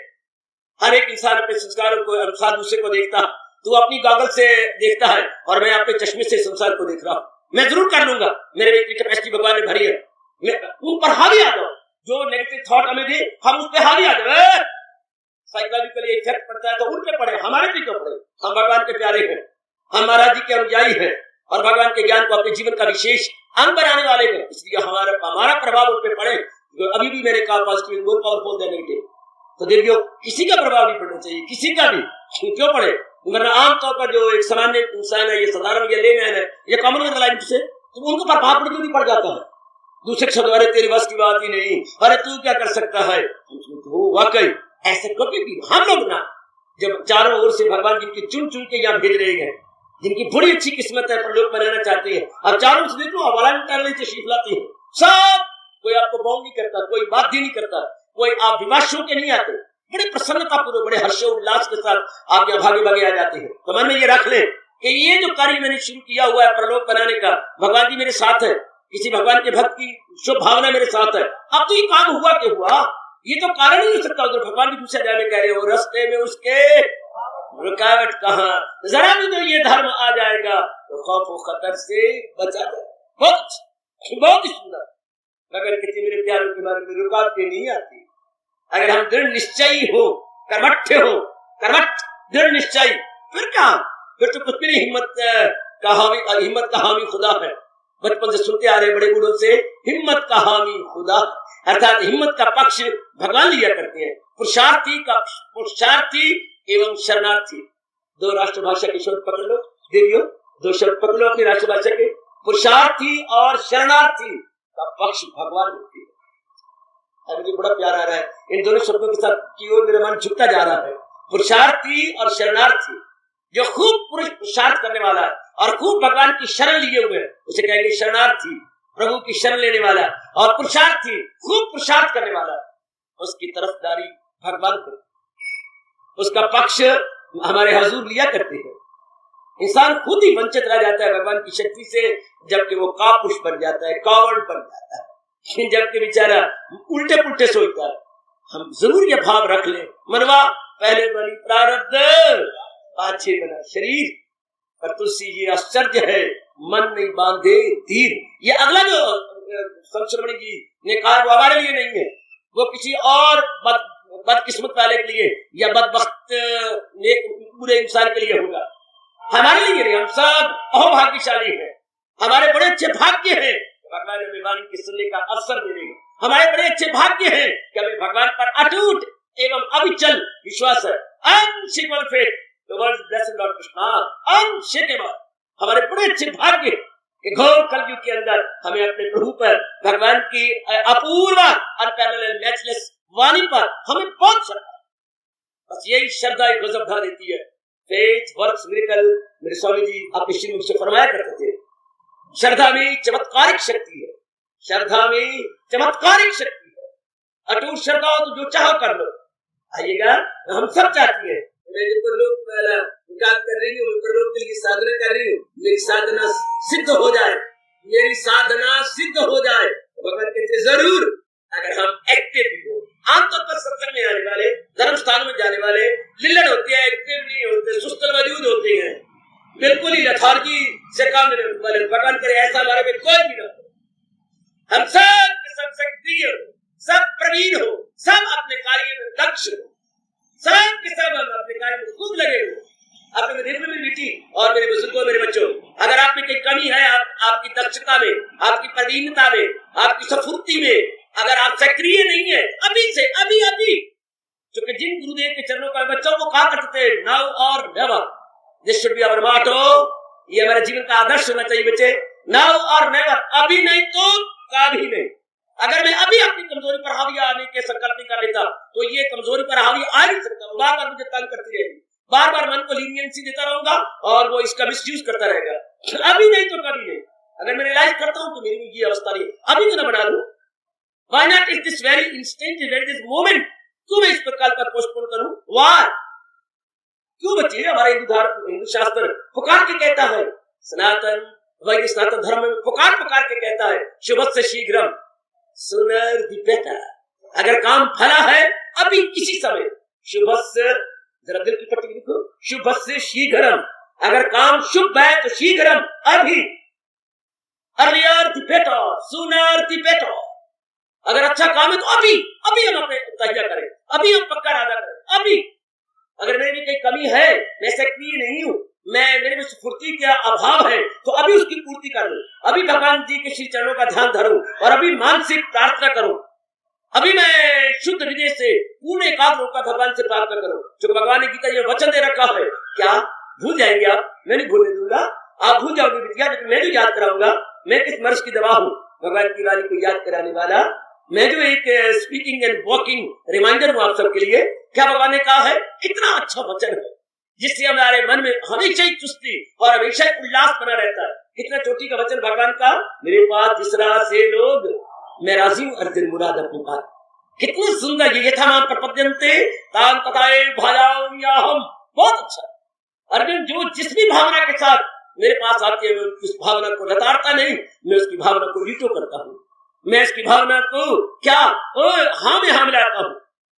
हर एक इंसान अपने संस्कारों को अनुसार दूसरे को देखता। तू अपनी गॉगल से देखता है और मैं अपने चश्मे से संसार को देख रहा हूँ। मैं जरूर कर लूंगा, मेरे में इतनी कैपेसिटी भगवान ने भरी है। मैं उन पर हावी आ जाओ, जो नेगेटिव थॉट हमें दे हम उस पर हावी आ जाओ। साइकोलॉजिकली इफेक्ट पड़ता है तो उन पे पड़े, हमारे पे क्यों पड़े? हम भगवान के प्यारे हैं, हम महाराज जी के अनुयायी हैं और भगवान के ज्ञान को अपने जीवन का विशेष अंग बनाने वाले हैं। इसलिए हमारा प्रभाव उन पे पड़े। अभी भी मैंने कहा positive more powerful than negative, तो देखिए किसी का प्रभाव नहीं पड़ना चाहिए, किसी का भी क्यों पड़े। वरना आमतौर पर जो एक सामान्य इंसान है, ये साधारण ये लेमैन है, ये कॉमन मैन लाइफ से, तो उनको प्रभाव पड़ भी पड़ जाता है। दूसरे शब्द, अरे तेरी बस की बात ही नहीं, अरे तू क्या कर सकता है। तो वाकई ऐसे कभी भी हम लोग ना, जब चारों ओर से भगवान जिनकी चुन चुन के यहाँ भेज रहे हैं, जिनकी बड़ी अच्छी किस्मत है, पर लोग बनाना चाहते हैं, अब चारों से देख लो हवाला निकालने से शीफ लाते हैं सब। कोई आपको बाउंड नहीं करता, कोई बाध्य नहीं करता, कोई आप विवाद के नहीं आते, बड़े प्रसन्नता पूर्वक, बड़े हर्षोल्लास के साथ आप यहाँ भागे भागे आ जाते हैं। तो मन में ये रख ले कि ये जो कार्य मैंने शुरू किया हुआ है परलोक बनाने का, भगवान जी मेरे साथ है, किसी भगवान के भक्त की शुभ भावना मेरे साथ है। अब तो ये काम हुआ क्या हुआ, ये तो कारण ही हो सकता। उधर भगवान भी दूसरे जाने कह रहे हो, रास्ते में उसके रुकावट कहाँ, जरा भी तो ये धर्म आ जाएगा तो खौफ और खतर से बचा जाए। बहुत ही सुंदर। अगर किसी मेरे प्यारों के बारे में रुकावटें नहीं आती, अगर हम दृढ़ निश्चयी हो, कर्मठ हो, कर्मठ दृढ़ निश्चयी, फिर क्या, फिर तो कुछ भी नहीं। हिम्मत का हामी खुदा है। बचपन से सुनते आ रहे बड़े बूढ़ों से, हिम्मत का हामी खुदा, अर्थात हिम्मत का पक्ष भगवान लिया करते हैं। पुरुषार्थी एवं शरणार्थी, 2 राष्ट्रभाषा के शब्द पकड़ लो देवियों, 2 शब्द पकड़ लो अपनी राष्ट्रभाषा के, पुरुषार्थी और शरणार्थी का पक्ष भगवान होती है। मुझे बड़ा प्यार आ रहा है इन दोनों शब्दों के साथ की ओर मेरा मन झुकता जा रहा है। पुरुषार्थी और शरणार्थी, जो खूब पुरुषार्थ करने वाला है और खूब भगवान की शरण लिए हुए है, उसे कहेंगे शरणार्थी, प्रभु की शरण लेने वाला। और पुरुषार्थी खूब पुरुषार्थ करने वाला, उसकी तरफदारी भगवान को, उसका पक्ष हमारे हजूर लिया करते हैं। इंसान खुद ही वंचित रह जाता है भगवान की शक्ति से, जबकि वो कापुरुष बन जाता है, कावड़ बन जाता है, जबकि बेचारा उल्टे पुल्टे सोचता है। हम जरूर ये भाव रख ले, मनवा पहले बनी प्रारब्ध, पाछे बना शरीर, पर तुलसी जी आश्चर्य है, मन नहीं बांधे धीर। ये अगला जो संश्रमणी जी ने कहा वो हमारे लिए नहीं है, वो किसी और बदकिस्मत वाले के लिए या बदबख्त बुरे इंसान के लिए होगा। हमारे लिए नहीं, हम सब अहोभाग्यशाली हैं। हमारे बड़े अच्छे भाग्य हैं, भगवान हमें वाणी के सुनने का अवसर दे देंगे। हमारे बड़े अच्छे भाग्य हैं कि हमें भगवान पर अटूट एवं अविचल विश्वास है, unshakeable faith towards blessed Lord Krishna, unshakeable. हमारे बड़े अच्छे भाग्य कि घोर कलयुग के अंदर हमें अपने प्रभु पर, भगवान की अपूर्व अनपैरेलल्ड मैचलेस वाणी पर हमें बहुत श्रद्धा है। बस यही श्रद्धा एक गजब ढा देती है। फेथ वर्क्स मिरेकल, मेरे स्वामी जी अपने श्रीमुख से फरमाया करते थे, श्रद्धा में चमत्कारिक शक्ति है, श्रद्धा में चमत्कारिक शक्ति है। अटूट श्रद्धा हो तो जो चाहो कर लो। आइएगा, हम सब चाहते हैं, मैं जो लोग काम कर रही हूँ, प्रलोक के लिए साधना कर रही हूँ, मेरी साधना सिद्ध हो जाए, मेरी साधना सिद्ध हो जाए। भगवान कहते जरूर, अगर हम एक्टिव भी हो। आमतौर पर सत्संग में आने वाले, धर्म स्थान में जाने वाले लिल्लड़ होते हैं, एक्टिव नहीं होते, सुस्त मौजूद होते हैं, बिल्कुल ही लथार्जी से काम नहीं होने वाले। भगवान करे ऐसा हमारे में कोई भी ना हो। हम सब सक्रिय हो, सब प्रवीण हो, सब अपने कार्य में दक्ष हो, सब के सब अपने कार्य में खूब लगे हो। आप में देखने में बेटी और मेरे बुजुर्गों, मेरे बच्चों, अगर आप में कोई कमी है, आपकी दक्षता में, आपकी प्रवीणता में, आपकी सफुर्ती में, अगर आप सक्रिय नहीं है, अभी से अभी क्योंकि जिन गुरुदेव के चरणों का बच्चों को कहा करते थे now or never, this should be our motto, ये हमारे जीवन का आदर्श होना चाहिए बच्चे। नाउ और नेवर, अभी नहीं तो कभी नहीं। अगर मैं अभी अपनी कमजोरी पर हावी आने के संकल्प नहीं कर लेता तो ये कमजोरी पर हावी आ नहीं सकता, बार बार मुझे तंग करती रहेगी, बार बार मन को लीनियंसी देता रहूंगा और वो इसका मिसयूज करता रहेगा। अभी नहीं तो कभी नहीं। अगर मैं रियलाइज करता हूं तो मेरी में ये अवस्था नहीं, अभी तो ना बना लूं। Why not at this very instant, at this moment, क्यों मैं इस प्रकार का पोस्टपोन करूं? Why? क्यों बच्चे? हमारा हिंदू शास्त्र पुकार के कहता है, सनातन वैदिक सनातन धर्म में पुकार के कहता है, शुभस्य शीघ्रम सुनर दिपेता। अगर काम फला है अभी इसी समय, शुभस्य, जरा दिल की पट्टी लिखो, शुभस्य शीघ्रम। अगर काम शुभ है तो शीघ्रम, अभी, अर्लियर दिपेता, सुनर दिपेता। अगर अच्छा काम है तो अभी हम अपने तैयार करें, अभी हम पक्का इरादा करें, अभी। अगर मेरे में कोई कमी है, मैं सक्रिय नहीं हूं, मेरे में स्फूर्ति का अभाव है, तो अभी उसकी पूर्ति कर लूं, अभी भगवान जी के श्री चरणों का ध्यान धरूं और अभी मानसिक प्रार्थना करूं, अभी मैं शुद्ध हृदय से पूर्ण एकाग्र होकर भगवान से प्रार्थना करूं। जो भगवान ने गीता ये वचन दे रखा है, क्या भूल जाएंगे आप? मैं नहीं भूलने दूंगा, आप भूल जाओगे बिटिया, लेकिन मैं जो याद कराऊंगा। मैं किस मर्ज की दवा हूं? भगवान की वाणी को याद कराने वाला मैं जो एक स्पीकिंग एंड वॉकिंग रिमाइंडर हूं आप सबके लिए। क्या भगवान ने कहा है? कितना अच्छा वचन है जिससे हमारे मन में हमेशा ही चुस्ती और हमेशा ही उल्लास बना रहता है। कितना चोटी का वचन भगवान का, मेरे पास जिस राह से लोग, मैं राजी हूं अर्जुन मुराद अपनी बात। कितना सुंदर ये था, मान प्रपद्यन्ते तान तथाए भाजाम्यहम्। बहुत अच्छा। अर्जुन जो जिस भी भावना के साथ मेरे पास आती है, मैं उस भावना को लताड़ता नहीं, मैं उसकी भावना को रीटो करता हूँ। मैं इसकी भावना को क्या हाँ में हाँ मिलाता हूँ।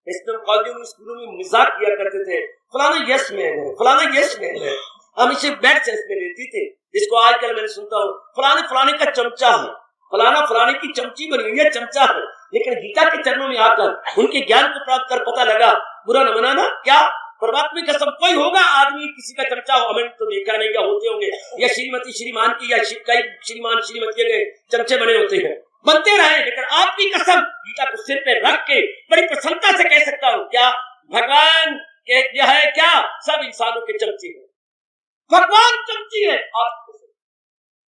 इसमें कॉलेज में, स्कूलों में मजाक किया करते थे, फलाना यस मैन है, फलाना यस मैन है। हम इसे बैड सेंस में लेती थे, जिसको आजकल मैंने सुनता हूँ, फलाने का चमचा है, फलाने की चमची बनी हुई है, चमचा है। लेकिन गीता के चरणों में आकर उनके ज्ञान को प्राप्त कर पता लगा, बुरा न मनाना, क्या परमात्मा का सब कोई होगा आदमी किसी का चमचा हो, हमें तो देखा नहीं, क्या होते होंगे, या श्रीमती श्रीमान की, या कई श्रीमान श्रीमती के चमचे बने होते हैं, बनते रहे। लेकिन आपकी कसम गीता को सिर पे रख के बड़ी प्रसन्नता से कह सकता हूँ, क्या भगवान के है, क्या सब इंसानों के चमचे हैं, भगवान चमची है। आपको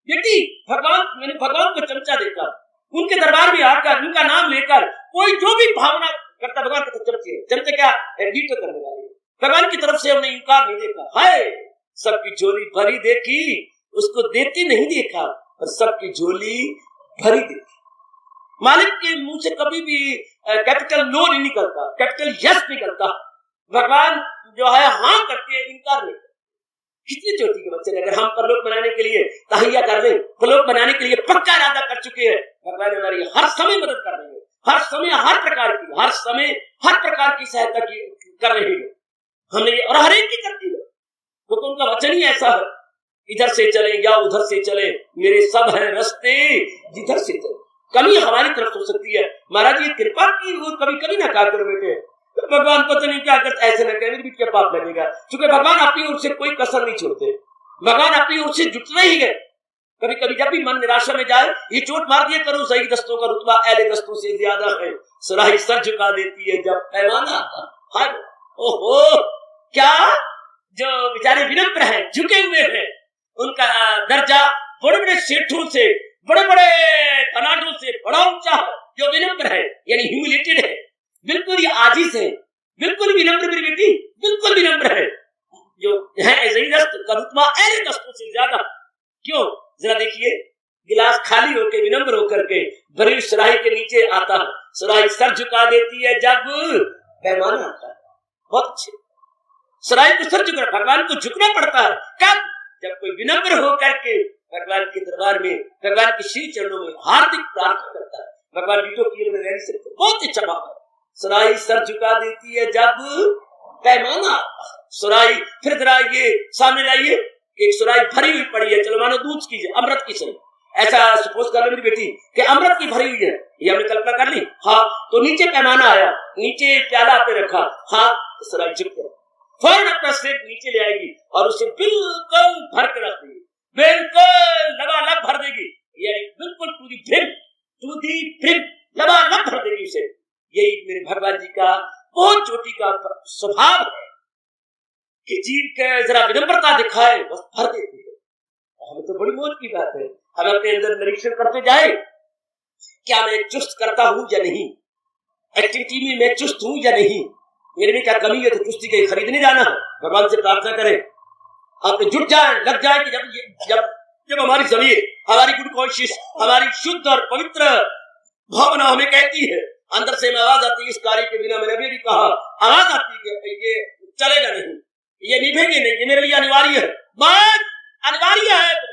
बेटी मैंने भगवान को चमचा देखा, उनके दरबार में आकर उनका नाम लेकर कोई जो भी भावना करता, भगवान का चमचे है। चमचे क्या एडिट करने वाले, भगवान की तरफ से हमने इनकार नहीं देखा है। सबकी झोली भरी देखी, उसको देती नहीं देखा, और सबकी झोली भरी देखी। मालिक के मुंह से कभी भी कैपिटल नो नहीं निकलता, कैपिटल यस निकलता। भगवान जो है हाँ करके इनकार नहीं। कितनी चोटी के बच्चे, अगर हम परलोक बनाने के लिए तहैया कर ले, परलोक बनाने के लिए पक्का इरादा कर चुके हैं, भगवान हमारी हर समय मदद कर रहे हैं, हर समय हर प्रकार की सहायता कर रहे हैं। हमने और हर एक की करती है, क्योंकि उनका वचन ही ऐसा है, इधर से चले या उधर से चले, मेरे सब है रास्ते जिधर से चले। कमी हमारी तरफ हो सकती है, महाराज ये कृपा की, वो कभी ना कहा करो बेटे, भगवान पता नहीं क्या करते, ऐसे न कहे, क्या पाप लगेगा। क्योंकि भगवान अपनी ओर से कोई कसर नहीं छोड़ते। भगवान अपनी ओर से जुटने ही गए। कभी कभी जब भी मन निराशा में जाए, ये चोट मार दिया करो, सही दस्तों का रुतबा अहले दस्तों से ज्यादा है। सुराही सर झुका देती है जब पैमाना आता। ओहो, क्या जो बेचारे विनम्र हैं, झुके हुए हैं, उनका दर्जा बड़े बड़े सेठों से, बड़े बड़े धनाढ्यों से बड़ा ऊंचा है। जो विनम्र है यानी ह्यूमिलेटेड है, बिल्कुल ही आजिज है, बिल्कुल विनम्र, मेरी बेटी बिल्कुल विनम्र है, जो है ऐसे दस्त का रुतबा अहले दस्तों से ज्यादा। क्यों? जरा देखिए, गिलास खाली होकर विनम्र होकर के भरी सुराही के नीचे आता है। सुराही सर झुका देती है जब पैमाना आता है। बहुत अच्छे, सुराही को सर झुकना, भगवान को झुकना पड़ता है। कब? जब कोई विनम्र होकर के भगवान के दरबार में, भगवान के श्री चरणों में हार्दिक प्रार्थना करता है। भगवान बीटो की में रह सकते, बहुत अच्छा भाव है। सुराही सर झुका देती है जब पैमाना। सुराही फिर जरा ये सामने लाइए, एक सुराही भरी हुई पड़ी है, चलो मानो दूध की, अमृत की सही, ऐसा सपोज कर लो मेरी बेटी कि अमृत की भरी हुई है, ये हमने कल्पना कर ली। हाँ, तो नीचे पैमाना आया, नीचे प्याला आपने रखा, हाँ, सुराही झुक गया, फौरन अपना सिर नीचे ले आएगी और उसे बिल्कुल भर के रख देगी, बिल्कुल लबालब भर देगी, यानी बिल्कुल टू दी ब्रिम लबालब भर देगी उसे। यही मेरे भगवान जी का बहुत चोटी का स्वभाव है कि जीव के जरा विनम्रता दिखाए बस भर देती है। हमें तो बड़ी मौज की बात है, हम अपने अंदर निरीक्षण करते जाए, क्या मैं चुस्त करता हूं या नहीं, एक्टिविटी में मैं चुस्त हूं या नहीं, मेरे में क्या कमी है, तो चुस्ती कहीं खरीदने जाना है, भगवान से प्रार्थना करें, आपने जुट जाए, लग जाए कि जब हमारी जमीर, हमारी गुड कॉन्शियस, हमारी शुद्ध और पवित्र भावना हमें कहती है, अंदर से में आवाज आती है, इस कार्य के बिना, मैंने अभी भी कहा, आवाज आती है कि ये चलेगा नहीं, ये निभेंगे नहीं, ये मेरे लिए अनिवार्य है, बस अनिवार्य है, तो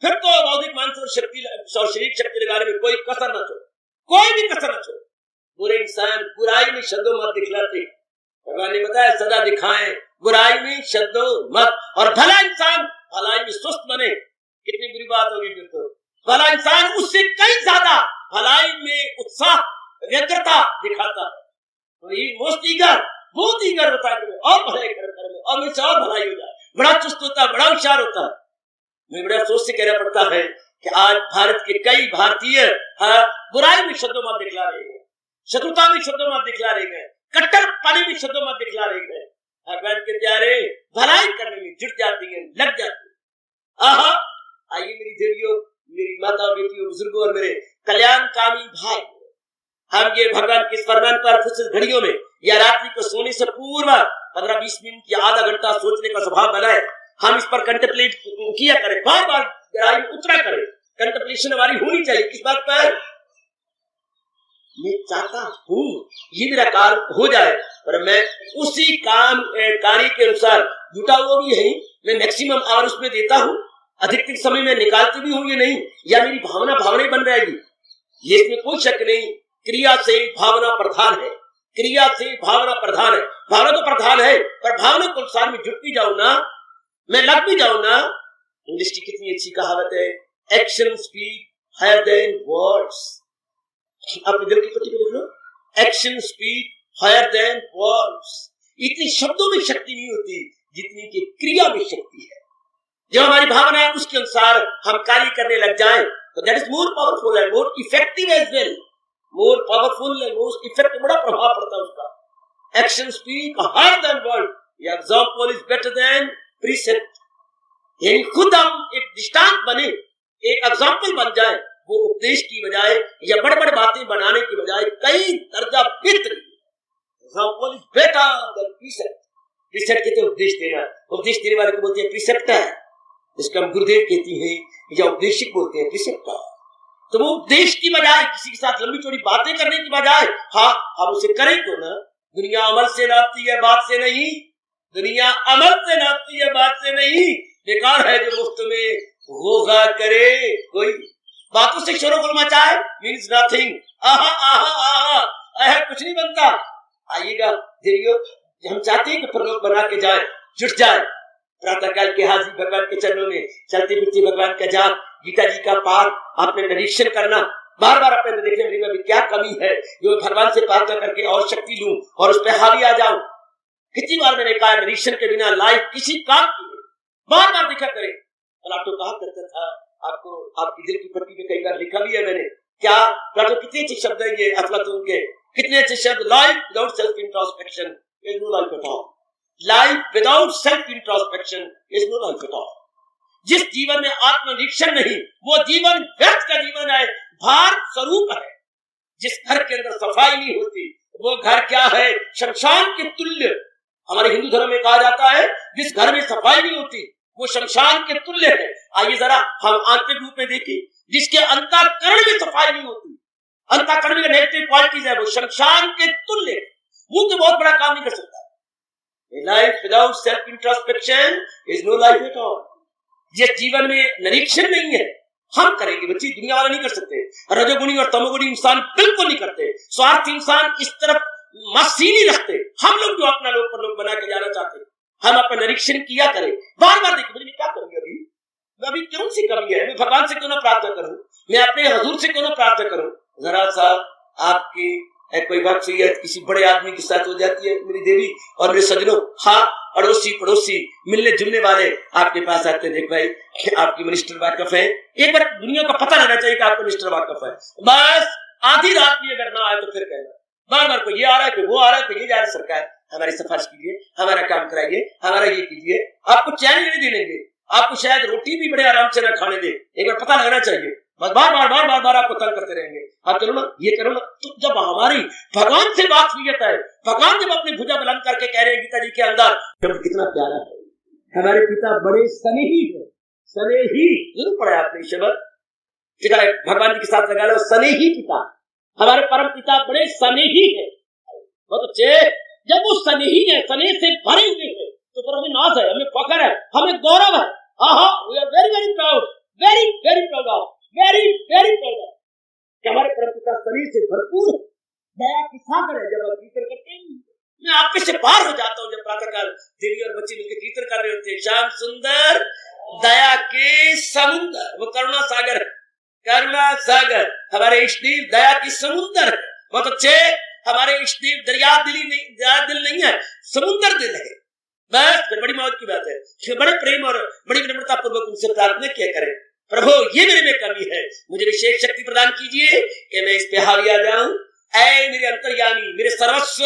फिर तो बौद्धिक मानसिक और शक्ति और शारीरिक शक्ति लगाने में कोई कसर न छोड़, कोई भी कसर न छोड़। बुरे इंसान बुराई में शब्दों मत दिखलाते, भगवान ने बताया सदा दिखाएं बुराई में शब्दों मत, और भला इंसान भलाई में सुस्त बने, कितनी बुरी बात होगी फिर तो। भला इंसान उससे कई ज्यादा भलाई में उत्साह व्यग्रता दिखाता है, तो ये मोस्ट ईगर, बहुत ईगर होता है और भलाई करे और मुझसे और भलाई हो जाए, बड़ा चुस्त होता है, बड़ा होशियार होता है। मुझे बड़ा अफसोस से कहना पड़ता है कि आज भारत के कई भारतीय बुराई में शब्दों मत दिखला रहे हैं, शत्रुता में शब्दों मत दिखला रहे हैं, कट्टरपने में शब्दों मत दिखला रहे हैं। भगवान के प्यारे भलाई करने में जुट जाती है, लग जाती है। आहा, आइए मेरी देवियों, मेरी माता बेटियों, बुजुर्गों और मेरे कल्याणकामी भाई, हम ये भगवान के फरमान पर फुर्सत घड़ियों में या रात्रि को सोने से पूर्व 15-20 मिनट या आधा घंटा सोचने का स्वभाव बनाए, हम इस पर कंटेम्पलेट किया करें, बार बार गहराई में उतरा करें। कंटेम्पलेशन हमारी होनी चाहिए किस बात पर? मैं चाहता हूँ ये मेरा कार्य हो जाए, पर मैं उसी कार्य के अनुसार जुटा हुआ भी है, मैं मैक्सिमम आवर उसमें देता हूँ, अधिकतर समय में निकालती भी हूँ ये नहीं, या मेरी भावना बन रहेगी, ये इसमें कोई शक नहीं। क्रिया से भावना प्रधान है, क्रिया से भावना प्रधान है, भावना तो प्रधान है, पर भावना के अनुसार में जुटती जाऊं ना, मैं लग भी जाऊं ना। इंग्लिश की कितनी अच्छी कहावत है, action speak higher than words. अपने दिल की पट्टी पे लिख लो, action speak higher than words. इतनी शब्दों में शक्ति नहीं होती जितनी कि क्रिया में शक्ति है। जब हमारी भावना है उसके अनुसार हम कार्य करने लग जाएं, तो that is more powerful and more effective as well, more powerful and more effective, बड़ा प्रभाव पड़ता है उसका। Action speak higher than word, example is better than precept. यानी खुद हम एक दृष्टांत बने, एक एग्जाम्पल बन जाए, वो उपदेश की बजाय या बड़े बड़े बातें बनाने की बजाय कई दर्जा बेहतर। Example is better than precept. Precept कहते हैं उपदेश देना, उपदेश देने वाले को बोलते हैं प्रीसेप्टर, जिसका हम गुरुदेव कहती हैं, या उपदेशक बोलते हैं प्रीसेप्टर। तो वो उपदेश की बजाय किसी के साथ लंबी चौड़ी बातें करने की बजाय, हाँ हम उसे करें तो ना। दुनिया अमल से नापती है, बात से नहीं। दुनिया अमल से नापती है, बात से नहीं। बेकार है जो मुफ्त में होगा करे, कोई बातों से शोरगुल मचाए, मीन्स नथिंग। आहा आहा आहा आहा, कुछ नहीं बनता। आइएगा देखियो, हम चाहते हैं कि प्रलोक बना के जाए, जुट जाए। प्रातः काल के हाजिर भगवान के चरणों में चलते फिरते भगवान का जाप, गीता जी का पाठ, आपने निरीक्षण करना, बार बार अपने देखने मेरे में क्या कमी है जो भगवान से प्रार्थना करके और शक्ति लूं और उस पर हावी आ जाऊं। कितनी बार मैंने कहा, निरीक्षण के बिना लाइफ किसी काम की नहीं। बार बार देखा करें। प्लाटो कहा करता था, आपको आपकी दिल की पट्टी में कई बार लिखा भी है मैंने, क्या प्लाटो कितने अच्छे शब्द है ये अफलातून के, कितने अच्छे शब्द। Life without self introspection is no life at all. Life without self introspection is no life at all. जिस जीवन में आत्मनिरीक्षण नहीं, वो जीवन व्यर्थ का जीवन है, भार स्वरूप है। जिस घर के अंदर सफाई नहीं होती, वो घर क्या है, शमशान के तुल्य। हमारे हिंदू धर्म में कहा जाता है जिस घर में सफाई नहीं होती वो शमशान के तुल्य है। आइए जरा हम आंतरिक रूप में देखें, जिसके अंतःकरण में सफाई नहीं होती, अंतःकरण में नेगेटिव क्वालिटीज है, वो शमशान के तुल्य है। वो तो बहुत बड़ा काम नहीं कर सकता। Life without self introspection is no life at all. जिस जीवन में निरीक्षण नहीं है, हम करेंगे बच्ची, दुनिया वाला नहीं कर सकते। रजोगुणी और तमोगुणी इंसान बिल्कुल नहीं करते। स्वार्थी इंसान इस तरफ मसी नहीं रखते। हम लोग जो अपना लोग पर लोग बना के जाना चाहते हैं, हम अपना निरीक्षण किया करें, बार बार देखिए मैं क्या करूंगी, अभी कौन सी कमी है, मैं भगवान से क्यों ना प्रार्थना करूं, मैं अपने हजूर से क्यों ना प्रार्थना करूं। जरा सा आपकी कोई बात हुई है, किसी बड़े आदमी के साथ हो जाती है, मेरी देवी और मेरे सजनों, हाँ अड़ोसी पड़ोसी मिलने जुलने वाले आपके पास आते हैं, देख भाई आपकी मिनिस्टर वाकफ है। एक बार दुनिया का पता रहना चाहिए कि आपका मिनिस्टर वाकफ है। बस आधी रात में अगर ना आए तो फिर कहना, बार बार कोई ये आ रहा है, कोई वो आ रहा है, कोई ये जा रहा है, सरकार हमारी सिफारिश कीजिए, हमारा काम कराइए, हमारा ये कीजिए। आपको चैन नहीं देंगे, आपको शायद रोटी भी बड़े आराम से ना खाने दे। एक बार पता लगना चाहिए। बस बार बार बार बार बार आपको तंग करते रहेंगे, आप करो ना, ये करो ना। तो जब हमारी भगवान से बात हुई है, भगवान जब अपनी भुजा बुलंद करके कह रहे हैं गीता जी के अंदर, जब कितना प्यारा है, हमारे पिता बड़े स्नेही है। स्नेही जरूर पढ़ा आपने शब्द, पिता भगवान जी के साथ लगा लो, स्नेही पिता, हमारे परम पिता बड़े स्नेही है। बहुत अच्छे, जब वो स्नेही है, स्नेह से भरे हुए हैं, तो फिर हमें नाज है, हमें फख्र है, हमें गौरव है। हाँ, we are very very proud, very very proud of, very very proud of कि हमारे परम पिता शरीर से भरपूर है, दया की सागर है। जब आप कीर्तन करते हैं, मैं आपके से पार हो जाता हूँ। जब प्रातःकाल देवी और बच्चे मिलकर कीर्तन कर रहे होते हैं, श्याम सुंदर दया के समुद्र, वो करुणा सागर, करुणा सागर हमारे इष्टदेव दया की समुद्र। बहुत अच्छे, हमारे इष्टदेव दरिया दिल नहीं है, समुद्र दिल है। बस फिर बड़ी मौज की बात है कि बड़े प्रेम और बड़ी विनम्रता पूर्वक उनसे प्रार्थना किया करें, प्रभु ये मेरे में कमी है, मुझे विशेष शक्ति प्रदान कीजिए कि मैं इस पे हावी आ जाऊं। ऐ मेरे अंतर्यामी, मेरे सर्वस्व,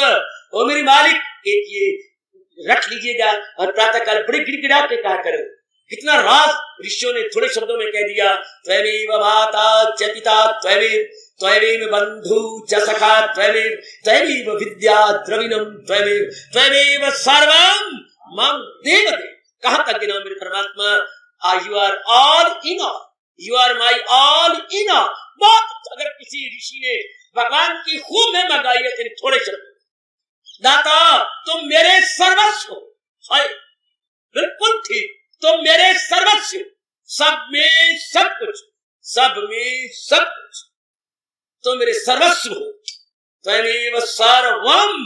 ओ मेरे मालिक, एक ये रख लीजिएगा। और प्रातःकाल बड़े गिड़गिड़ा के कहा करें। कितना राज ऋषियों ने थोड़े शब्दों में कह दिया, त्वमेव माता च पिता त्वमेव, त्वमेव बंधु च सखा त्वमेव, त्वमेव विद्या द्रविणम त्वमेव, त्वमेव सर्वम मम देव देव। कहां तक गिना मेरे परमात्मा, you are all in all, you are my all in all. बहुत अगर किसी ऋषि ने भगवान की खूब महिमा गाई है थोड़े शब्द, दाता तुम मेरे सर्वस्व हो, बिल्कुल ठीक, तुम मेरे सर्वस्व, सब में सब कुछ, सब में सब कुछ, तुम मेरे सर्वस्व हो। त्वमेव सर्वम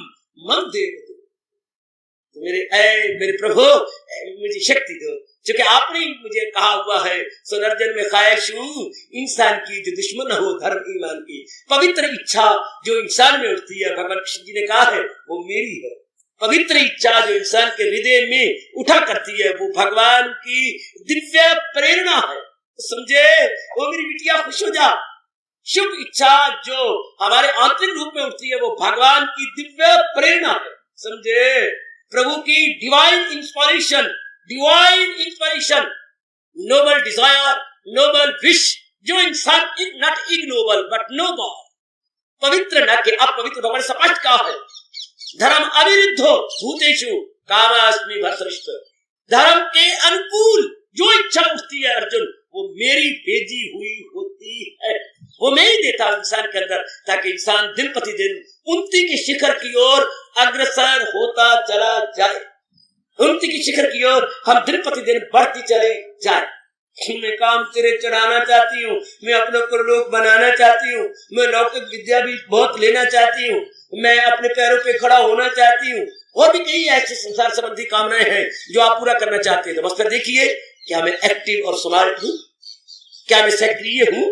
मम देव, मेरे प्रभु मुझे शक्ति दो, क्योंकि आपने मुझे कहा हुआ है, सुनर्जन में ख्वाहिश हूं इंसान की जो दुश्मन हो धर्म ईमान की। पवित्र इच्छा जो इंसान में उठती है, भगवान कृष्ण जी ने कहा है, वो मेरी है। पवित्र इच्छा जो इंसान के हृदय में उठा करती है, वो भगवान की दिव्य प्रेरणा है। समझे, वो मेरी बिटिया खुश हो जा। शुभ इच्छा जो हमारे आंतरिक रूप में उठती है, वो भगवान की दिव्य प्रेरणा है। समझे, प्रभु की divine inspiration, divine inspiration, noble desire, noble wish, जो इंसान नॉट इग्नोबल बट नोबल, पवित्र न के अपवित्र, भगवान स्पष्ट कहा है, धर्म अविरुद्धो भूतेषु कामास्मि भर्तृष्ट। धर्म के अनुकूल जो इच्छा उठती है अर्जुन, वो मेरी भेजी हुई होती है, वो मैं ही देता हूं इंसान के अंदर, ताकि इंसान दिन प्रतिदिन उन्नति के शिखर की ओर अग्रसर होता चला जाए। उन्नति की शिखर की ओर हम दिन प्रतिदिन बढ़ती चले जाए। मैं काम तेरे चढ़ाना चाहती हूँ, मैं अपने को लोक बनाना चाहती हूँ, मैं लौकिक विद्या भी बहुत लेना चाहती हूँ, मैं अपने पैरों पे खड़ा होना चाहती हूँ, और भी कई ऐसे संसार संबंधी कामनाएं हैं जो आप पूरा करना चाहते हैं। तो बस फिर देखिए, क्या मैं एक्टिव और स्मार्ट हूँ, क्या मैं सक्रिय हूँ,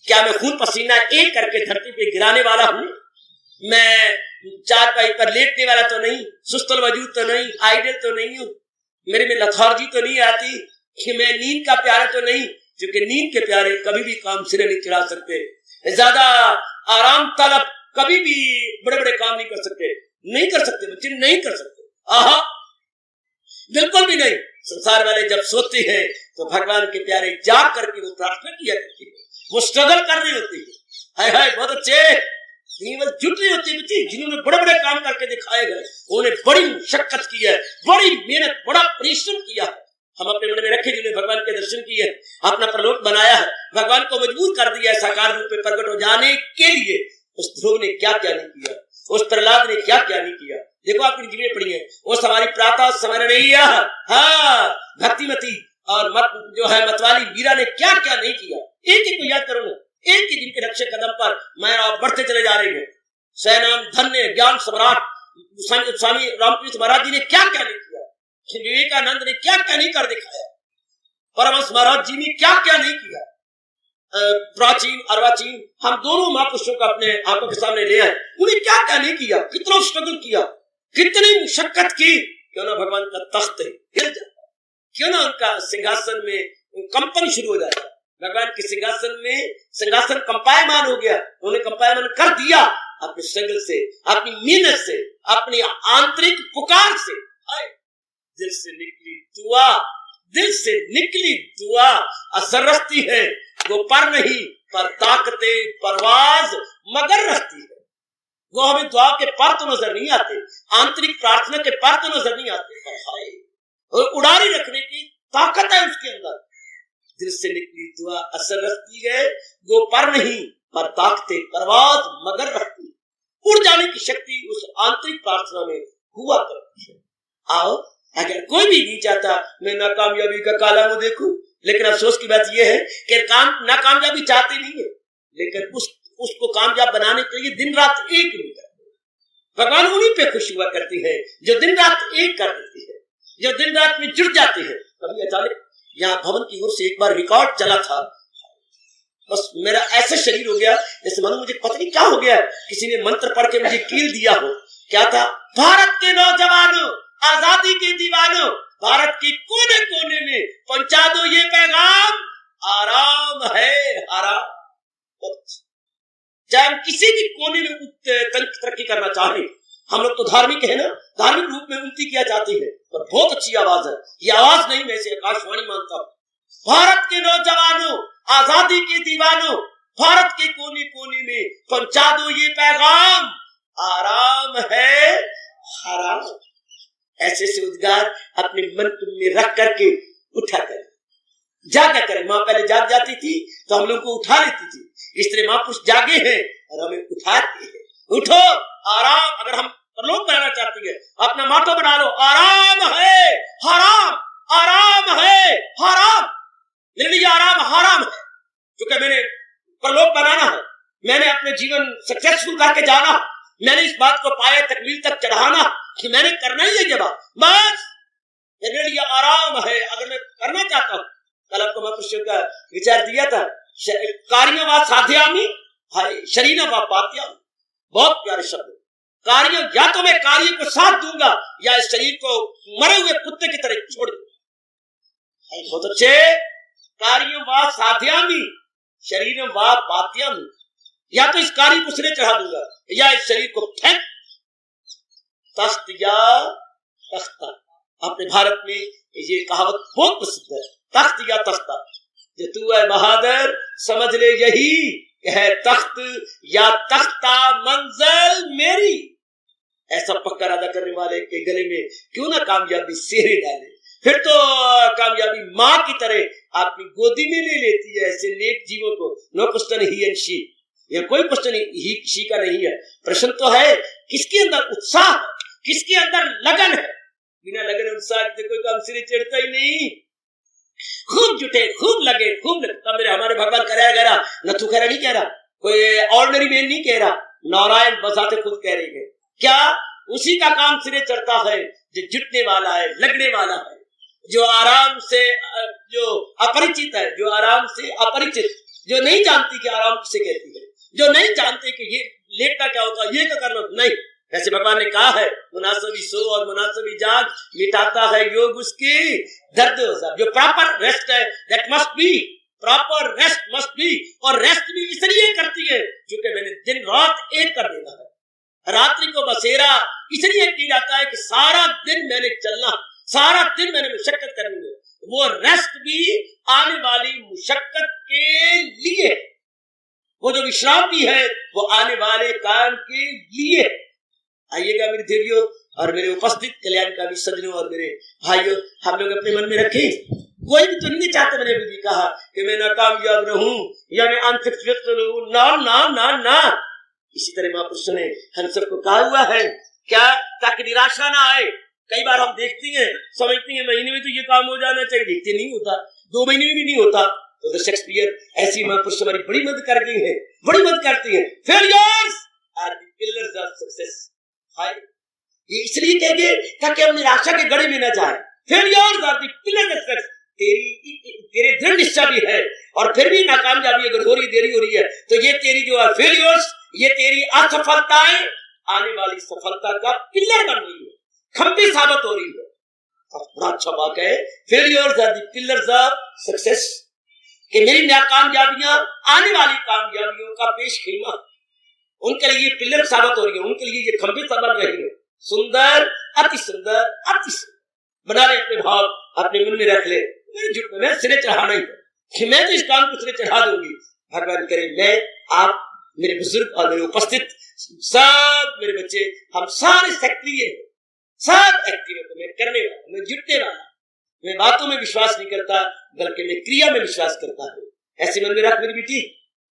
क्या मैं खून पसीना एक करके धरती पे गिराने वाला हूँ, मैं चारपाई पर लेटने वाला तो नहीं, सुस्तल वजूद तो नहीं, आइडल तो नहीं हूँ, मेरे में लथार्जी तो नहीं आती, कि मैं नींद का प्यारा तो नहीं, क्योंकि नींद के प्यारे कभी भी काम सिरे नहीं चढ़ा सकते, ज्यादा आराम तलब कभी भी बड़े बड़े काम नहीं कर सकते, नहीं कर सकते बच्चे, नहीं कर सकते, आहा बिल्कुल भी नहीं। संसार वाले जब सोते हैं तो भगवान के प्यारे जाग करके वो प्रार्थना किया करते हैं, वो स्ट्रगल कर रही होती है। हाय हाय बहुत अच्छे, जुट रही होती है बच्ची, जिन्होंने बड़े बड़े काम करके दिखाए गए, उन्होंने बड़ी मशक्कत की है, बड़ी मेहनत, बड़ा परिश्रम किया है। हम अपने मन में रखे जिन्होंने भगवान के दर्शन किए, अपना प्रलोक बनाया है, भगवान को मजबूर कर दिया है साकार रूप में प्रकट हो जाने के लिए। उस ध्रुव ने क्या क्या नहीं किया, उस प्रहलाद ने क्या क्या नहीं किया। देखो आपकी जीवनी पड़ी है, वो हमारी प्रातः स्मरणीय हाँ भक्तिमती और मत जो है मतवाली मीरा ने क्या क्या नहीं किया। एक एक को याद करो, एक ही जिनके रक्षक कदम पर मैं आप बढ़ते चले जा रहे हैं। सैनाम धन्य ज्ञान सम्राट स्वामी रामकृष्ण महाराज जी ने क्या क्या नहीं किया, विवेकानंद ने क्या क्या नहीं कर दिखाया, परमहंस महाराज जी ने क्या क्या नहीं किया। प्राचीन अर्वाचीन हम दोनों महापुरुषों का अपने आंखों के सामने ले आए, उन्हें क्या क्या नहीं किया, कितना स्ट्रगल किया, कितनी मुशक्कत की। क्यों ना भगवान का तख्त हिल जाता, क्यों ना उनका सिंहासन में कंपन शुरू हो जाता। भगवान के सिंहासन में सिंहासन कंपायमान हो गया, उन्हें कंपायमान कर दिया अपने स्ट्रगल से, अपनी मेहनत से, अपनी आंतरिक पुकार से। दिल से निकली दुआ, दिल से निकली दुआ असर रखती है, वो पर नहीं पर ताकते परवाज मगर रखती है। वो हमें दुआ के पर तो नजर नहीं आते, आंतरिक प्रार्थना के पर तो नजर नहीं आते, और उड़ारी रखने की ताकत है उसके अंदर। दिल से निकली दुआ असर रखती है, वो पर नहीं पर ताकते परवाज मगर रखती है। उड़ जाने की शक्ति उस आंतरिक प्रार्थना में हुआ करती है। आओ, अगर कोई भी नहीं चाहता मैं नाकामयाबी का काला मुंह देखूं, लेकिन अफसोस की बात यह है कि नाकामयाबी चाहते नहीं है, लेकिन उसको कामयाब बनाने के लिए दिन रात एक नहीं करते। भगवान उन्हीं पे खुश हुआ करती है जो दिन रात एक कर देती है, जो दिन रात में जुड़ जाते हैं। कभी अचानक यहाँ भवन की ओर से एक बार रिकॉर्ड चला था, बस मेरा ऐसा शरीर हो गया जैसे मानो मुझे पता नहीं क्या हो गया, किसी ने मंत्र पढ़ के मुझे कील दिया हो। क्या था? भारत के नौजवानों, आजादी के दीवानों, भारत के कोने कोने में पहुंचा दो ये पैगाम, आराम है आराम। चाहे हम किसी भी कोने में तरक्की करना चाहें, हम लोग तो धार्मिक है ना, धार्मिक रूप में उन्नति किया चाहते हैं, पर बहुत अच्छी आवाज है ये आवाज नहीं, मैं इसे आकाशवाणी मानता हूँ। भारत के नौजवानों, आजादी के दीवानों, भारत के कोने कोने में पहुंचा दो ये पैगाम, आराम है हराम। ऐसे से उद्गार अपने मन में रख करके उठा कर जागा करें। माँ पहले जाग जाती थी तो हम लोग को उठा लेती थी, इस तरह महापुरुष जागे हैं और हमें उठाते हैं। उठो, आराम। अगर हम परलोक बनाना चाहते हैं, अपना माटो बना लो, आराम है हराम, आराम है हराम। निर्णय आराम हराम है, क्योंकि मैंने परलोक बनाना है, मैंने अपने जीवन सक्सेसफुल करके जाना, मैंने इस बात को पाया तकमील तक चढ़ाना कि मैंने करना ही है ये बात, बस निर्णय आराम है। अगर मैं करना चाहता हूँ, कल आपको महापुरुषों का विचार दिया था, कार्य व साध्यामी शरीर व पात्यामी, बहुत प्यारे शब्द। कार्य, या तो मैं कार्य को साथ दूंगा या इस शरीर को मरे हुए कुत्ते की तरह छोड़ दूंगा। बहुत अच्छे। कार्य व साध्यामी शरीर व पात्यामी, या तो इस कार्य को सिरे चढ़ा दूंगा या इस शरीर को फेंक। तख्त या तख्ता, अपने भारत में ये कहावत बहुत प्रसिद्ध है, तख्त या तख्ता। जो तू है बहादुर समझ ले यही है तख्त या तख्ता मंजिल मेरी। ऐसा पक्का इरादा करने वाले के गले में क्यों ना कामयाबी सेहरे डाले, फिर तो कामयाबी माँ की तरह अपनी गोदी में ले लेती है ऐसे नेक जीवों को। No question he and she, यह कोई क्वेश्चन ही शी का नहीं है। प्रश्न तो है किसके अंदर उत्साह, किसके अंदर लगन है। बिना लगन उत्साह के कोई काम सिरे चढ़ता ही नहीं। खूब जुटे, खूब लगे, खूब लगे। मेरे हमारे भगवान कह रहा, नथु कह रहा नहीं कह रहा, कोई ऑर्डिनरी मैन नहीं कह रहा, नारायण बसाते खुद कह रहे हैं। क्या उसी का काम सिरे चढ़ता है जो जुटने वाला है, लगने वाला है, जो आराम से, जो अपरिचित है, जो आराम से अपरिचित, जो नहीं जानती कि आराम किसे कहती है, जो नहीं जानते कि ये लेटना क्या होता है, ये क्या करना नहीं, ऐसे भगवान ने कहा है, मुनासबी सो और मुनासबी जाग, मिटाता है योग उसकी दर्द। जो प्रॉपर रेस्ट है, that must be proper rest must be. और रेस्ट भी इसलिए करती है क्योंकि मैंने दिन रात एक कर देना है। रात्रि को बसेरा इसलिए किया जाता है कि सारा दिन मैंने चलना, सारा दिन मैंने मुशक्कत करनी है। वो रेस्ट भी आने वाली मुशक्कत के लिए, वो जो विश्राम भी है वो आने वाले काम के लिए। आइएगा मेरे देवियों और मेरे उपस्थित कल्याणकारी सज्जनों और मेरे भाइयों, हम लोग अपने मन में रखें, कोई भी तो नहीं चाहता, मैंने अभी भी कहा कि मैं नाकामयाब रहूं या मैं अनसक्सेसफुल रहूं, ना ना ना ना। इसी तरह महापुरुष ने हम सबको कहा हुआ है क्या, ताकि निराशा ना आए। कई बार हम देखते हैं, समझते हैं महीने में तो ये काम हो जाना चाहिए, देखते नहीं होता, 2 महीने में भी नहीं होता। तो शेक्सपियर ऐसी महापुरुष हमारी बड़ी मदद कर गई है, बड़ी मदद करती है। Failures are the pillars of success. ये इसलिए कहेंगे ताकि हम निराशा के गड़े में न जाए। Failures are the pillars of success. तेरे दृढ़ निश्चय भी है और फिर भी नाकामयाबी अगर हो रही, देरी हो रही है, तो ये तेरी जो है फेलियर्स, ये तेरी असफलताएं आने वाली सफलता का पिलर बन रही है, खंबी साबित हो रही है। बड़ा अच्छा वाक्य है, failures are the pillars of success, कि मेरी नाकामयाबियां आने वाली कामयाबियों का पेश खीमा, उनके लिए ये पिलर साबित हो रही है, उनके लिए ये खंबी साबित बन रही है। सुंदर, अति सुंदर, अति सुंदर बना ले अपने भाव, अपने मन में रख ले। मैं सिरे चढ़ा नहीं कि मैं तो इस काम को सिरे चढ़ा दूंगी। भगवान करे मैं, आप, मेरे बुजुर्ग और मेरे उपस्थित सब मेरे बच्चे, हम सारे सक्रिय, सब एक्टिव है। मैं करने वाला, मैं जुटने वाला, मैं बातों में विश्वास नहीं करता बल्कि मैं क्रिया में विश्वास करता हूँ। ऐसे मन में रख मेरी बेटी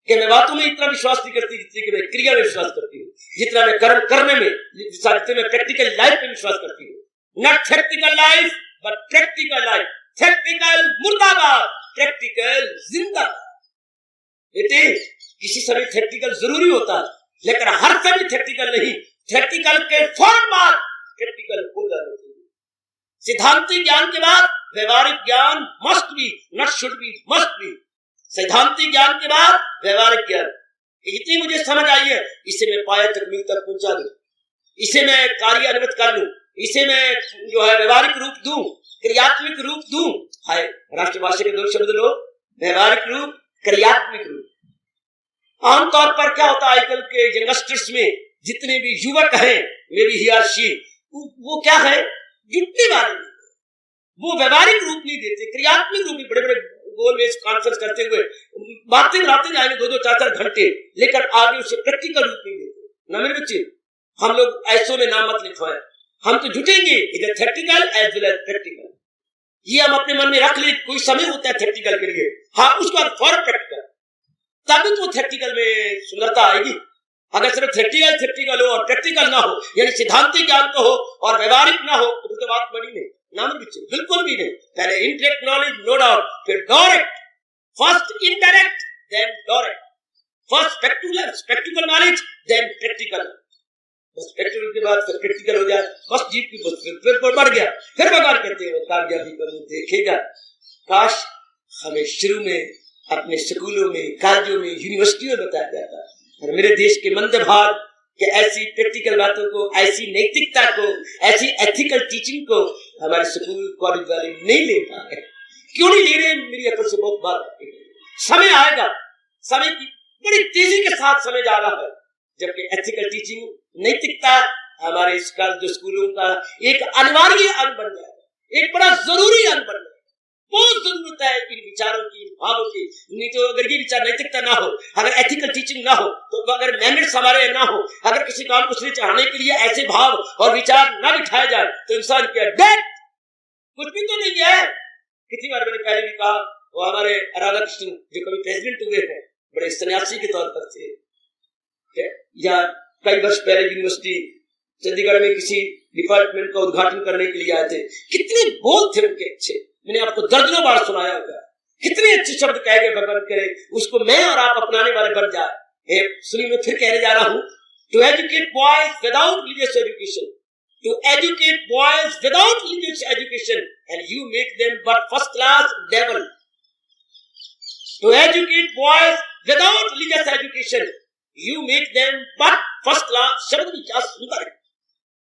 कि मैं बातों में इतना विश्वास नहीं करती जितनी कि मैं क्रिया में विश्वास करती हूँ, जितना मैं कर्म करने में, जितना मैं प्रैक्टिकल लाइफ में विश्वास करती हूँ। Not theoretical life but practical life. Theoretical मुर्दाबाद, प्रैक्टिकल जिंदाबाद। बेटे किसी समय थ्योरेटिकल जरूरी होता है, लेकिन हर समय थ्योरेटिकल नहीं। थ्योरेटिकल के फौरन बाद प्रैक्टिकल हो जाना चाहिए। सिद्धांतिक ज्ञान के बाद व्यवहारिक ज्ञान must be, not should be, must be. सैद्धांतिक ज्ञान के बाद व्यवहारिक ज्ञान। इतनी मुझे समझ आई है, इसे मैं पाया तक मिल तक पहुंचा दूं, इसे मैं कार्य अनुमत कर लूं, इसे मैं जो है व्यवहारिक रूप दूं, क्रियात्मक रूप दूं। हाय राष्ट्रभाषा के 2 शब्द लो, व्यवहारिक रूप, क्रियात्मक रूप। आमतौर पर क्या होता है आजकल के यंगस्टर्स में, जितने भी युवक हैं, मे बी ही और शी, वो क्या है, जुटने वाले, वो व्यवहारिक रूप नहीं देते, क्रियात्मक रूप। बड़े बड़े गोल में कॉन्फ्रेंस करते हुए बातें जाएंगे 2-2, 4-4 घंटे, लेकर आगे उसे प्रैक्टिकल रूप नहीं देते। ना मेरे बच्चे, हम लोग ऐसो में नाम मत लिखवाएं, हम तो जुटेंगे इधर theoretical as well as practical. ये हम अपने मन में रख ले, कोई समय होता है थ्योरेटिकल के लिए, हाँ उसके बाद फॉर प्रैक्टिकल, तभी तो थ्योरेटिकल में सुंदरता आएगी। अगर सिर्फ थ्योरेटिकल हो और प्रैक्टिकल ना हो, यानी सिद्धांतिक ज्ञान तो हो और व्यवहारिक ना हो, तो बात बड़ी नहीं, नाम बच्चे बिल्कुल भी नहीं। पहले इनडायरेक्ट नॉलेज नो डाउट, फिर direct, first indirect then direct, first practical knowledge then practical, बस प्रैक्टिकल के बाद फिर प्रैक्टिकल हो जाए, बस जीत की बस फिर बढ़ गया। फिर भगवान कहते हैं कामयाबी करूं देखेगा। काश हमें शुरू में अपने स्कूलों में, कॉलेजों में, यूनिवर्सिटियों में बताया जाता, और मेरे देश के मंद भाग कि ऐसी प्रैक्टिकल बातों को, ऐसी नैतिकता को, ऐसी एथिकल टीचिंग को हमारे स्कूल कॉलेज वाले नहीं ले पा रहे। क्यों नहीं ले रहे, मेरी अकल से बहुत बात आती है। समय आएगा, समय की बड़ी तेजी के साथ समय जा रहा है, जबकि एथिकल टीचिंग, नैतिकता हमारे जो स्कूलों का एक अनिवार्य अंग बन जाएगा, एक बड़ा जरूरी अंग बन जाएगा। बहुत जरूरत है इन विचारों की, इन भावों की। नहीं तो अगर ये विचार नैतिकता ना हो, अगर एथिकल टीचिंग ना हो, तो अगर मैनर्स हमारे ना हो, अगर किसी काम को सिरे चढ़ाने के लिए ऐसे भाव और विचार ना बिठाए जाए, तो इंसान क्या डेथ कुछ भी तो नहीं है। कितनी बार मैंने पहले भी कहा, वो हमारे राधा कृष्ण जो कभी प्रेसिडेंट हुए हैं, बड़े सन्यासी के तौर पर थे, या कई वर्ष पहले यूनिवर्सिटी चंडीगढ़ में किसी डिपार्टमेंट का उद्घाटन करने के लिए आए थे। कितने बोल थे उनके अच्छे, मैंने आपको दर्जनों बार सुनाया होगा। कितने अच्छे शब्द कह गए, भगवान करे उसको मैं और आप अपनाने वाले बन जाए। सुनिए मैं फिर कहने जा रहा हूं, to educate boys without religious education, to educate boys without religious education and you make them but first class devil. To educate boys without religious education, you make them but first class. शब्द भी क्या सुंदर है,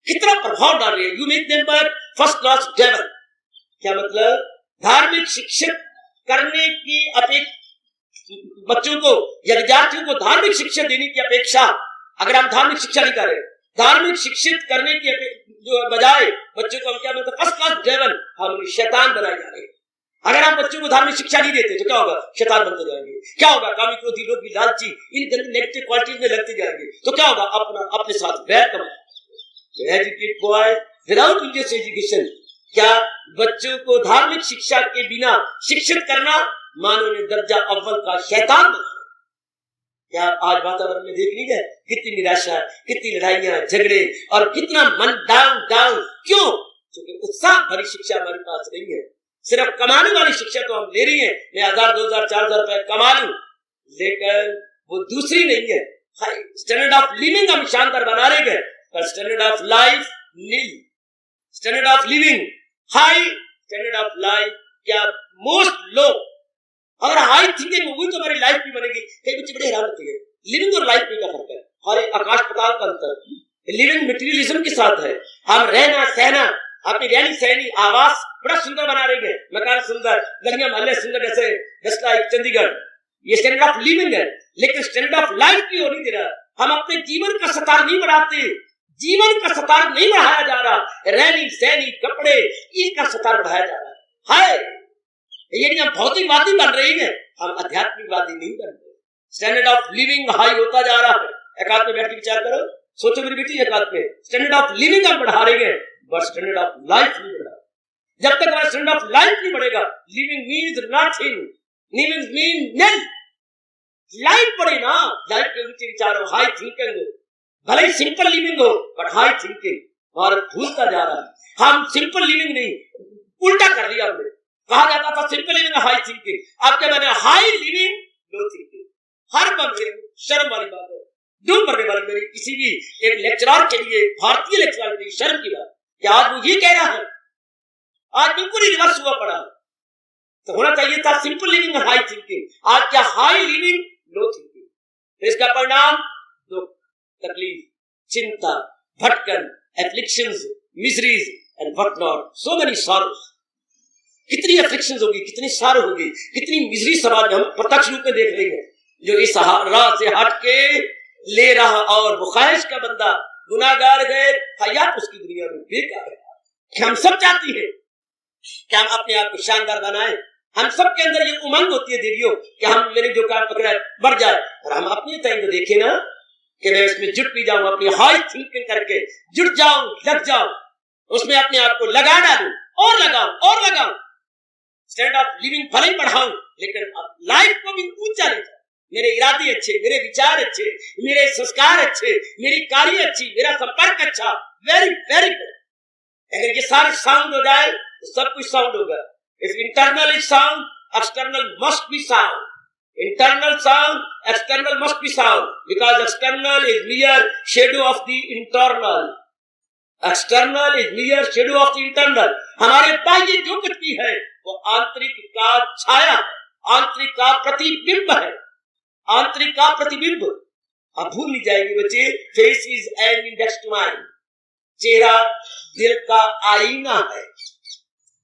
कितना प्रभाव डाल रही है। You make them but first class devil. क्या मतलब? धार्मिक शिक्षित करने की अपेक्षा, बच्चों को या विद्यार्थियों को धार्मिक शिक्षा देने की अपेक्षा, अगर हम धार्मिक शिक्षा नहीं करें, धार्मिक शिक्षित करने की जो बजाय बच्चों को हम क्या मतलब फर्स्ट क्लास डेवल, हम शैतान बनाए जा रहे हैं। अगर हम बच्चों को धार्मिक शिक्षा नहीं देते तो क्या होगा? शैतान बनते जाएंगे। क्या होगा? कामी क्रोधी लोभी लालची इन नेगेटिव क्वालिटीज में लगते जाएंगे। तो क्या होगा? अपने साथ वैर कमाएंगे। Educate boy without religious education. क्या बच्चों को धार्मिक शिक्षा के बिना शिक्षित करना मानव ने दर्जा अव्वल का शैतान बना। क्या आज वातावरण में देख लीजिए कितनी निराशा, कितनी लड़ाइयां, झगड़े और कितना मन डाउन। क्यों? क्योंकि उत्साह भरी शिक्षा हमारे पास नहीं है। सिर्फ कमाने वाली शिक्षा तो हम ले रही हैं, मैं 1000, 2000, 4000 रुपए कमा लूं, लेकिन वो दूसरी नहीं है। स्टैंडर्ड ऑफ लिविंग हम शानदार बना रहे हैं, पर standard of life nil. Standard of living high, standard of life क्या मोस्ट लो। अगर हाई थिंकिंग होगी तो हमारी लाइफ भी बनेगी। कई बच्चे बड़े हैरान होते हैं, लिविंग और लाइफ में क्या फर्क है? और आकाश पाताल का अंतर। लिविंग मटेरियलिज्म के साथ है, हम रहना सहना, अपनी रहनी सहनी आवास बड़ा सुंदर बना रही है, मकान सुंदर, गलियां मोहल्ले सुंदर, जैसे जस्ट लाइक चंडीगढ़। ये स्टैंडर्ड ऑफ लिविंग है, लेकिन स्टैंडर्ड ऑफ लाइफ की हो नहीं दे रहा। हम अपने जीवन का सतार नहीं बढ़ाते, जीवन का सतार नहीं बढ़ाया जा रहा। रहनी सहनी कपड़े इनका सतार बढ़ाया जा रहा है। यानी हम भौतिकवादी बन रहे हैं, हम आध्यात्मिकवादी नहीं बन रहे। स्टैंडर्ड ऑफ लिविंग हाई होता जा रहा है। एकांत में बैठ के विचार करो, सोचो मेरी बेटी, एकांत में स्टैंडर्ड ऑफ लिविंग हम बढ़ा रहे हैं, बट स्टैंडर्ड ऑफ लाइफ नहीं बढ़ा। जब तक हमारा स्टैंडर्ड ऑफ लाइफ नहीं बढ़ेगा, living means nothing, living mean null. Life बढ़े ना, लाइफ के ऊंचे विचार हो, हाई थिंकिंग हो, भले ही सिंपल लिविंग हो, बट हाई थिंकिंग। और भूलता जा रहा है, हम सिंपल लिविंग नहीं, उल्टा कर लिया हमने। कहा जाता था सिंपल लिविंग हाई थिंकिंग, अब क्या मैंने हाई लिविंग लो थिंकिंग। हर बंदे शर्म वाली बात है, दुम भरने वाली मेरी किसी भी एक लेक्चरर के लिए, भारतीय लेक्चरर के लिए शर्म की बात कि आज वो ये कह रहा है। आज बिल्कुल ही रिवर्स हुआ पड़ा। तो होना चाहिए था सिंपल लिविंग हाई थिंकिंग, आज क्या हाई लिविंग लो थिंकिंग। तो इसका परिणाम दुख, तकलीफ, चिंता, भटकन, afflictions, miseries and what not, so many sorrows. कितनी एफ्लिक्शंस होगी, कितनी सार होगी, कितनी मिजरी समाज में हम प्रत्यक्ष रूप में देख रहे हैं। जो इस राह से हट के ले रहा और वो ख्वाहिश का बंदा गुनाहगार गए, हयात उसकी दुनिया में बेकार है। कि हम सब चाहती है कि हम अपने आप को शानदार बनाएं। हम सब के अंदर ये उमंग होती है देवियों कि हम मैंने जो काम पकड़ा है बढ़ जाए, और हम अपनी टाइम तो देखें ना कि मैं उसमें जुट भी जाऊं, अपनी हाई थिंकिंग करके जुट जाऊं, लग जाऊं, उसमें अपने आप को लगा डालूं और लगाऊं। स्टैंडर्ड ऑफ लिविंग भले ही बढ़ाऊं, लेकिन लाइफ को भी ऊंचा ले जाऊं। मेरे इरादे अच्छे, मेरे विचार अच्छे, मेरे संस्कार अच्छे, मेरी कार्य अच्छी, मेरा संपर्क अच्छा, वेरी वेरी गुड। अगर ये सारे साउंड हो जाए तो सब कुछ साउंड होगा। If internal is sound, external must be sound. Internal sound, external must be sound, because external is mere shadow of the internal. External is mere shadow of the internal. हमारे बाह्य जो कुछ भी है वो आंतरिक का छाया, आंतरिक का प्रतिबिंब है, आंतरिक का प्रतिबिंब। अब भूल नहीं जाएंगे बच्चे, face is an index to mind. चेहरा दिल का आईना है।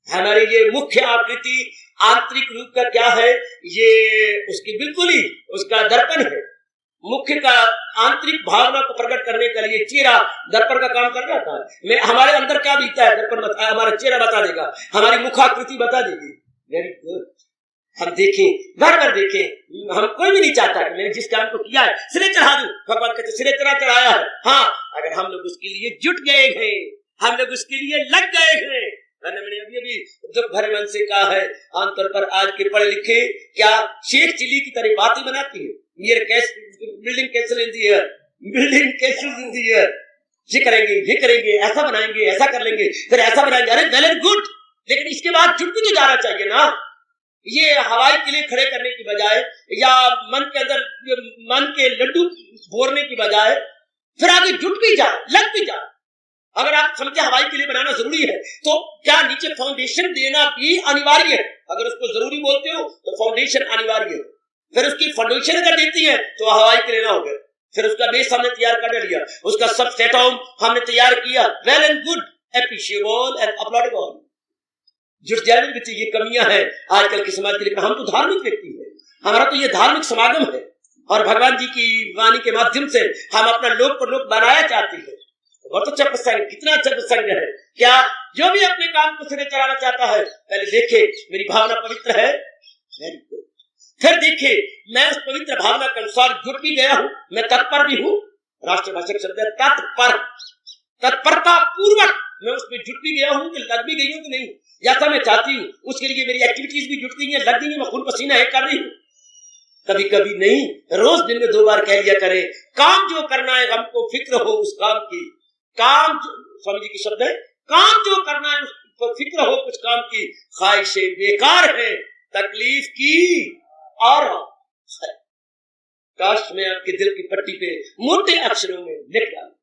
हमारी ये मुख्य आकृति आंतरिक रूप का क्या है, ये उसकी बिल्कुल ही उसका दर्पण है। मुख्य का आंतरिक भावना को प्रकट करने के लिए चेहरा दर्पण का काम कर जाता है। मैं हमारे अंदर क्या बीतता है दर्पण हमारा चेहरा बता देगा, हमारी मुखाकृति बता देगी। Very good. हम देखें, घर घर देखें, हम कोई भी नहीं चाहता कि मैंने जिस काम को किया है सिरे चढ़ा दूं। भगवान कहते सिरे चढ़ाया है। हाँ, अगर हम लोग उसके लिए जुट गए हैं, हम लोग उसके लिए लग गए हैं। मैंने अभी दुख भरे मन से कहा है, आमतौर पर आज के पढ़े लिखे क्या शेख चिली की तरह बातें बनाती है। बिल्डिंग कैसल इन दी एयर, बिल्डिंग कैसल इन दी एयर, ये करेंगे, ऐसा बनाएंगे, ऐसा कर लेंगे, फिर ऐसा बनाएंगे। अरे वेल एंड गुड, लेकिन इसके बाद जुट भी तो जाना चाहिए ना। ये हवाई किले खड़े करने की बजाय या मन के अंदर मन के लड्डू भोरने की बजाय फिर आगे जुट भी जा, लग भी जा। अगर आप समझे हवाई किले बनाना जरूरी है तो क्या नीचे फाउंडेशन देना भी अनिवार्य है। अगर उसको जरूरी बोलते हो तो फाउंडेशन अनिवार्य है। फिर उसकी फाउंडेशन अगर देती है तो हवाई किले ना हो गए। फिर उसका बेस हमने तैयार कर लिया, उसका सबस्ट्रेटम हमने तैयार किया, well and good, appreciable and applaudable. जुट जाने में ये कमियां हैं आजकल के समाज के लिए। हम तो धार्मिक व्यक्ति हैं, हमारा तो ये धार्मिक समागम है और भगवान जी की वाणी के माध्यम से हम अपना लोक पर लोक बनाया चाहते हैं। बहुत अच्छा प्रसंग, कितना अच्छा प्रसंग है। क्या जो भी अपने काम को सिरे चलाना चाहता है, पहले देखे मेरी भावना पवित्र है, वेरी गुड। फिर देखे मैं उस पवित्र भावना के अनुसार जुट भी गया हूं, मैं तत्पर भी हूं। राष्ट्रभाषा शब्द है तत्पर, तत्परता पूर्वक मैं उसमें जुट भी गया हूं कि लग भी गई हूं कि नहीं, जैसा मैं चाहती हूँ उसके लिए मेरी एक्टिविटीज भी जुट गई है, लग गई है, मैं खून पसीना है कर रही हूँ। कभी कभी नहीं, रोज दिन में 2 बार कह लिया करें, काम जो करना है हमको फिक्र हो उस काम की। काम स्वामी जी की शब्द है, काम जो करना है उसको फिक्र हो कुछ काम की, ख्वाहिशें बेकार है तकलीफ की और काश मैं आपके दिल की पट्टी पे मोटे अक्षरों में लिख डालूं,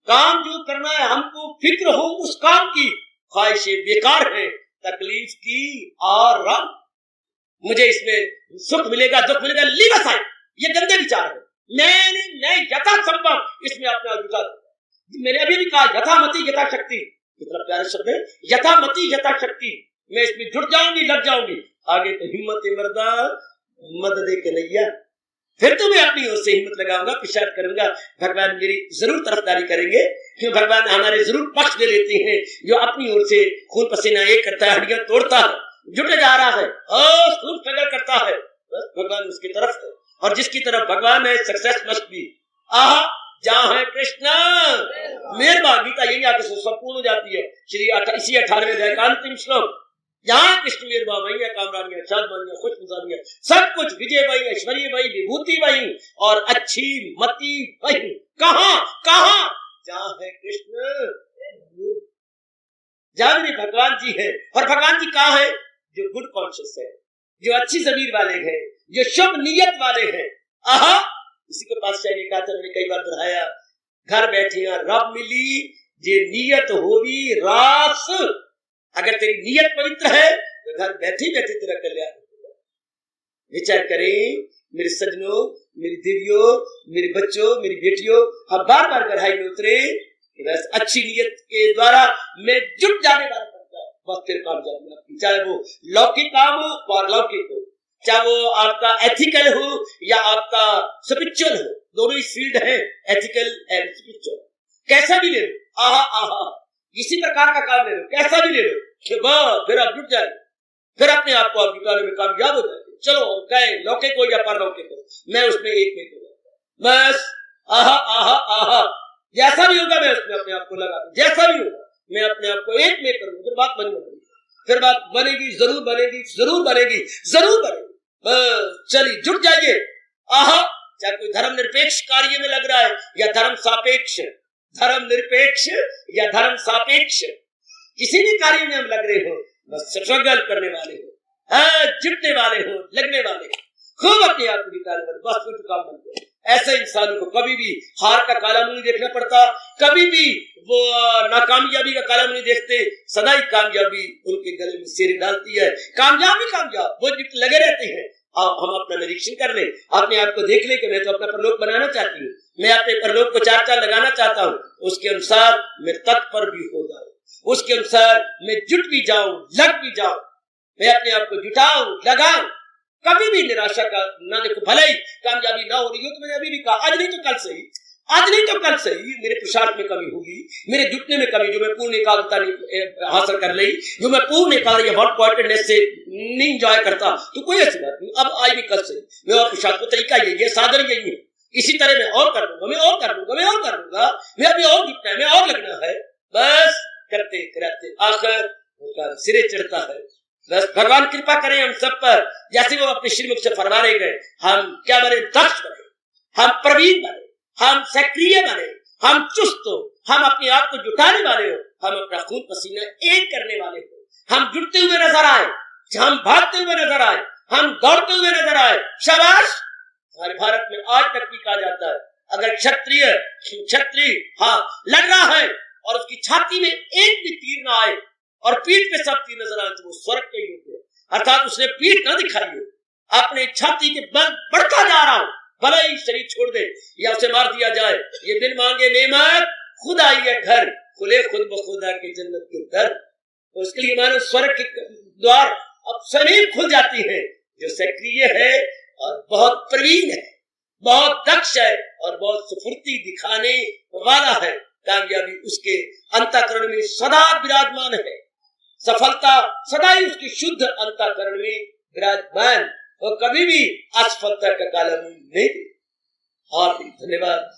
काम जो करना है हमको फिक्र हो उस काम की, ख्वाहिशें बेकार है तकलीफ की और मुझे इसमें सुख मिलेगा दुख मिलेगा, लीव असाइड, ये गंदे विचार है। मैं यथासंभव इसमें अपना जुटा दूंगा। मैंने अभी भी कहा यथामति यथाशक्ति, कितना प्यारा शब्द है, यथामति यथाशक्ति, मैं इसमें जुट जाऊंगी, लग जाऊंगी। आगे तो हिम्मत मर्दा मदद कन्हैया, फिर तो मैं अपनी ओर से हिम्मत लगाऊंगा, पुरुषार्थ करूंगा, भगवान मेरी जरूर तरफदारी करेंगे, क्यों भगवान हमारे जरूर पक्ष ले लेते हैं। जो अपनी ओर से खून पसीना एक करता है, हड्डियां तोड़ता है, जुटे जा रहा है और खूब स्ट्रगल करता है, बस भगवान उसकी तरफ है और जिसकी तरफ भगवान है सक्सेस मस्ट बी। आहा जहाँ है कृष्ण मेहरबान, गीता यही आके संपूर्ण हो जाती है। श्री इसी 18वें अध्याय का अंतिम श्लोक, यहाँ कृष्ण मेहरबान वही है, कामरानियां शादमानियां खुशमिजाजियां सब कुछ, विजय वही, ऐश्वर्य वही, विभूति वही और अच्छी मति वही। कहाँ कहाँ जहाँ है कृष्ण, जहाँ मेरे भगवान जी है। और भगवान जी कहाँ है? जो गुड कॉन्शियस है, जो अच्छी जमीर वाले हैं, जो शुभ नियत वाले हैं। आहा इसी को पातशाही ने कहा था, मैंने कई बार दोहराया, घर बैठे रब मिली जे नियत होवी रास। अगर तेरी नियत पवित्र है तो घर बैठे बैठे तेरा कल्याण होगा। विचार करें मेरे सज्जनों, मेरी देवियों, मेरे बच्चों, मेरी बेटियों, हम बार बार गहराई में उतरे कि बस अच्छी नियत के द्वारा मैं जुट जाने वाला बनता, बस फिर कामयाबी आपकी, चाहे वो लौकिक काम हो पारलौकिक हो, चाहे वो आपका एथिकल हो या आपका स्पिरिचुअल हो, दोनों ही फील्ड है, एथिकल एंड स्पिरिचुअल। कैसा भी ले लो, आहा आहा इसी प्रकार का काम ले लो, कैसा भी ले लो, फिर आप जुट जाए, फिर अपने आप को आप जुटाने में कामयाब हो जाए। चलो कहे लौकिक हो या परलौकिक हो, मैं उसमें एक में बस आहा आहा आहा, जैसा भी होगा मैं उसमें अपने आप को लगा दूं, जैसा भी होगा मैं अपने आप को एक में करूंगा, फिर बात बनेगी, फिर बात बनेगी, जरूर बनेगी, जरूर बनेगी, जरूर बनेगी। बस चलिए जुट जाइए। आहा चाहे कोई धर्म निरपेक्ष कार्य में लग रहा है या धर्म सापेक्ष, धर्म निरपेक्ष या धर्म सापेक्ष, किसी भी कार्य में हम लग रहे हो, बस स्ट्रगल करने वाले हो, जुटने वाले हो, लगने वाले हो, खूब अपने आप को निकालने वाले, बस फिर काम बन गए। ऐसे इंसानों को कभी भी हार का काला मुंह नहीं देखना पड़ता, कभी भी वो नाकामयाबी का काला मुंह नहीं देखते, सदा ही कामयाबी उनके गले में सिर डालती है। कामयाबी कामयाब वो लगे रहते हैं। हम अपना निरीक्षण कर ले, अपने आप को देख ले कि मैं तो अपना परलोक बनाना चाहती हूँ, मैं अपने परलोक को 4 लगाना चाहता हूँ, उसके अनुसार मैं तत्पर भी हो जाऊं, उसके अनुसार मैं जुट भी जाऊं, लग भी जाऊं, मैं अपने आप को जुटाऊं, लगाऊं, कभी भी निराशा का ना देखो। भले ही कामयाबी ना हो रही हो तो मैंने अभी भी कहा, आज नहीं तो कल सही, आज नहीं तो कल सही मेरे पुरुषार्थ में कमी होगी, मेरे जुटने में कमी, जो मैं पूर्ण एकाग्रता हासिल कर ली, जो मैं पूर्ण एकाग्रता हॉट पॉइंटेडनेस से नहीं एंजॉय करता, तो कोई ऐसी बात नहीं, अब आज भी कल सही मैं और पुरुषार्थ को तरीका यही है, साधन यही है, इसी तरह मैं और कर लूंगा, मैं और कर लूंगा, मैं और कर लूंगा, मैं अभी और जुटना है, मैं और लगना है, बस करते करते आखिर सिरे चढ़ता है। बस भगवान कृपा करें हम सब पर, जैसे वो अपने श्रीमुख से फरमा रहे गए, हम क्या बने, दक्ष बने, हम प्रवीण बने, हम सक्रिय बने, हम चुस्त हो, हम अपने आप को जुटाने वाले हो, हम अपना खून पसीना एक करने वाले हो, हम जुटते हुए नजर आए, हम भागते हुए नजर आए, हम दौड़ते हुए नजर आए। शाबाश। हमारे भारत में आज तक भी कहा जाता है, अगर क्षत्रिय हाँ लड़ रहा है और उसकी छाती में एक भी तीर ना आए और पीठ पे सब तीर नजर आए तो वो स्वर्ग के योग्य है, अर्थात उसने पीठ ना दिखाई हो, अपने छाती के बल बढ़ता जा रहा हो, भले ही शरीर छोड़ दे या उसे मार दिया जाए, ये बिन मांगे नेमत खुद आई है घर, खुले खुद ब खुदा के जन्नत के दर। तो उसके लिए मानो स्वर्ग के द्वार अब समीप खुल जाती है। जो सक्रिय है और बहुत प्रवीण है, बहुत दक्ष है और बहुत स्फूर्ति दिखाने वाला है, कामयाबी उसके अंतःकरण में सदा विराजमान है, सफलता सदा ही उसकी शुद्ध अंतःकरण में विराजमान, और कभी भी असफलता का काला नहीं। और धन्यवाद।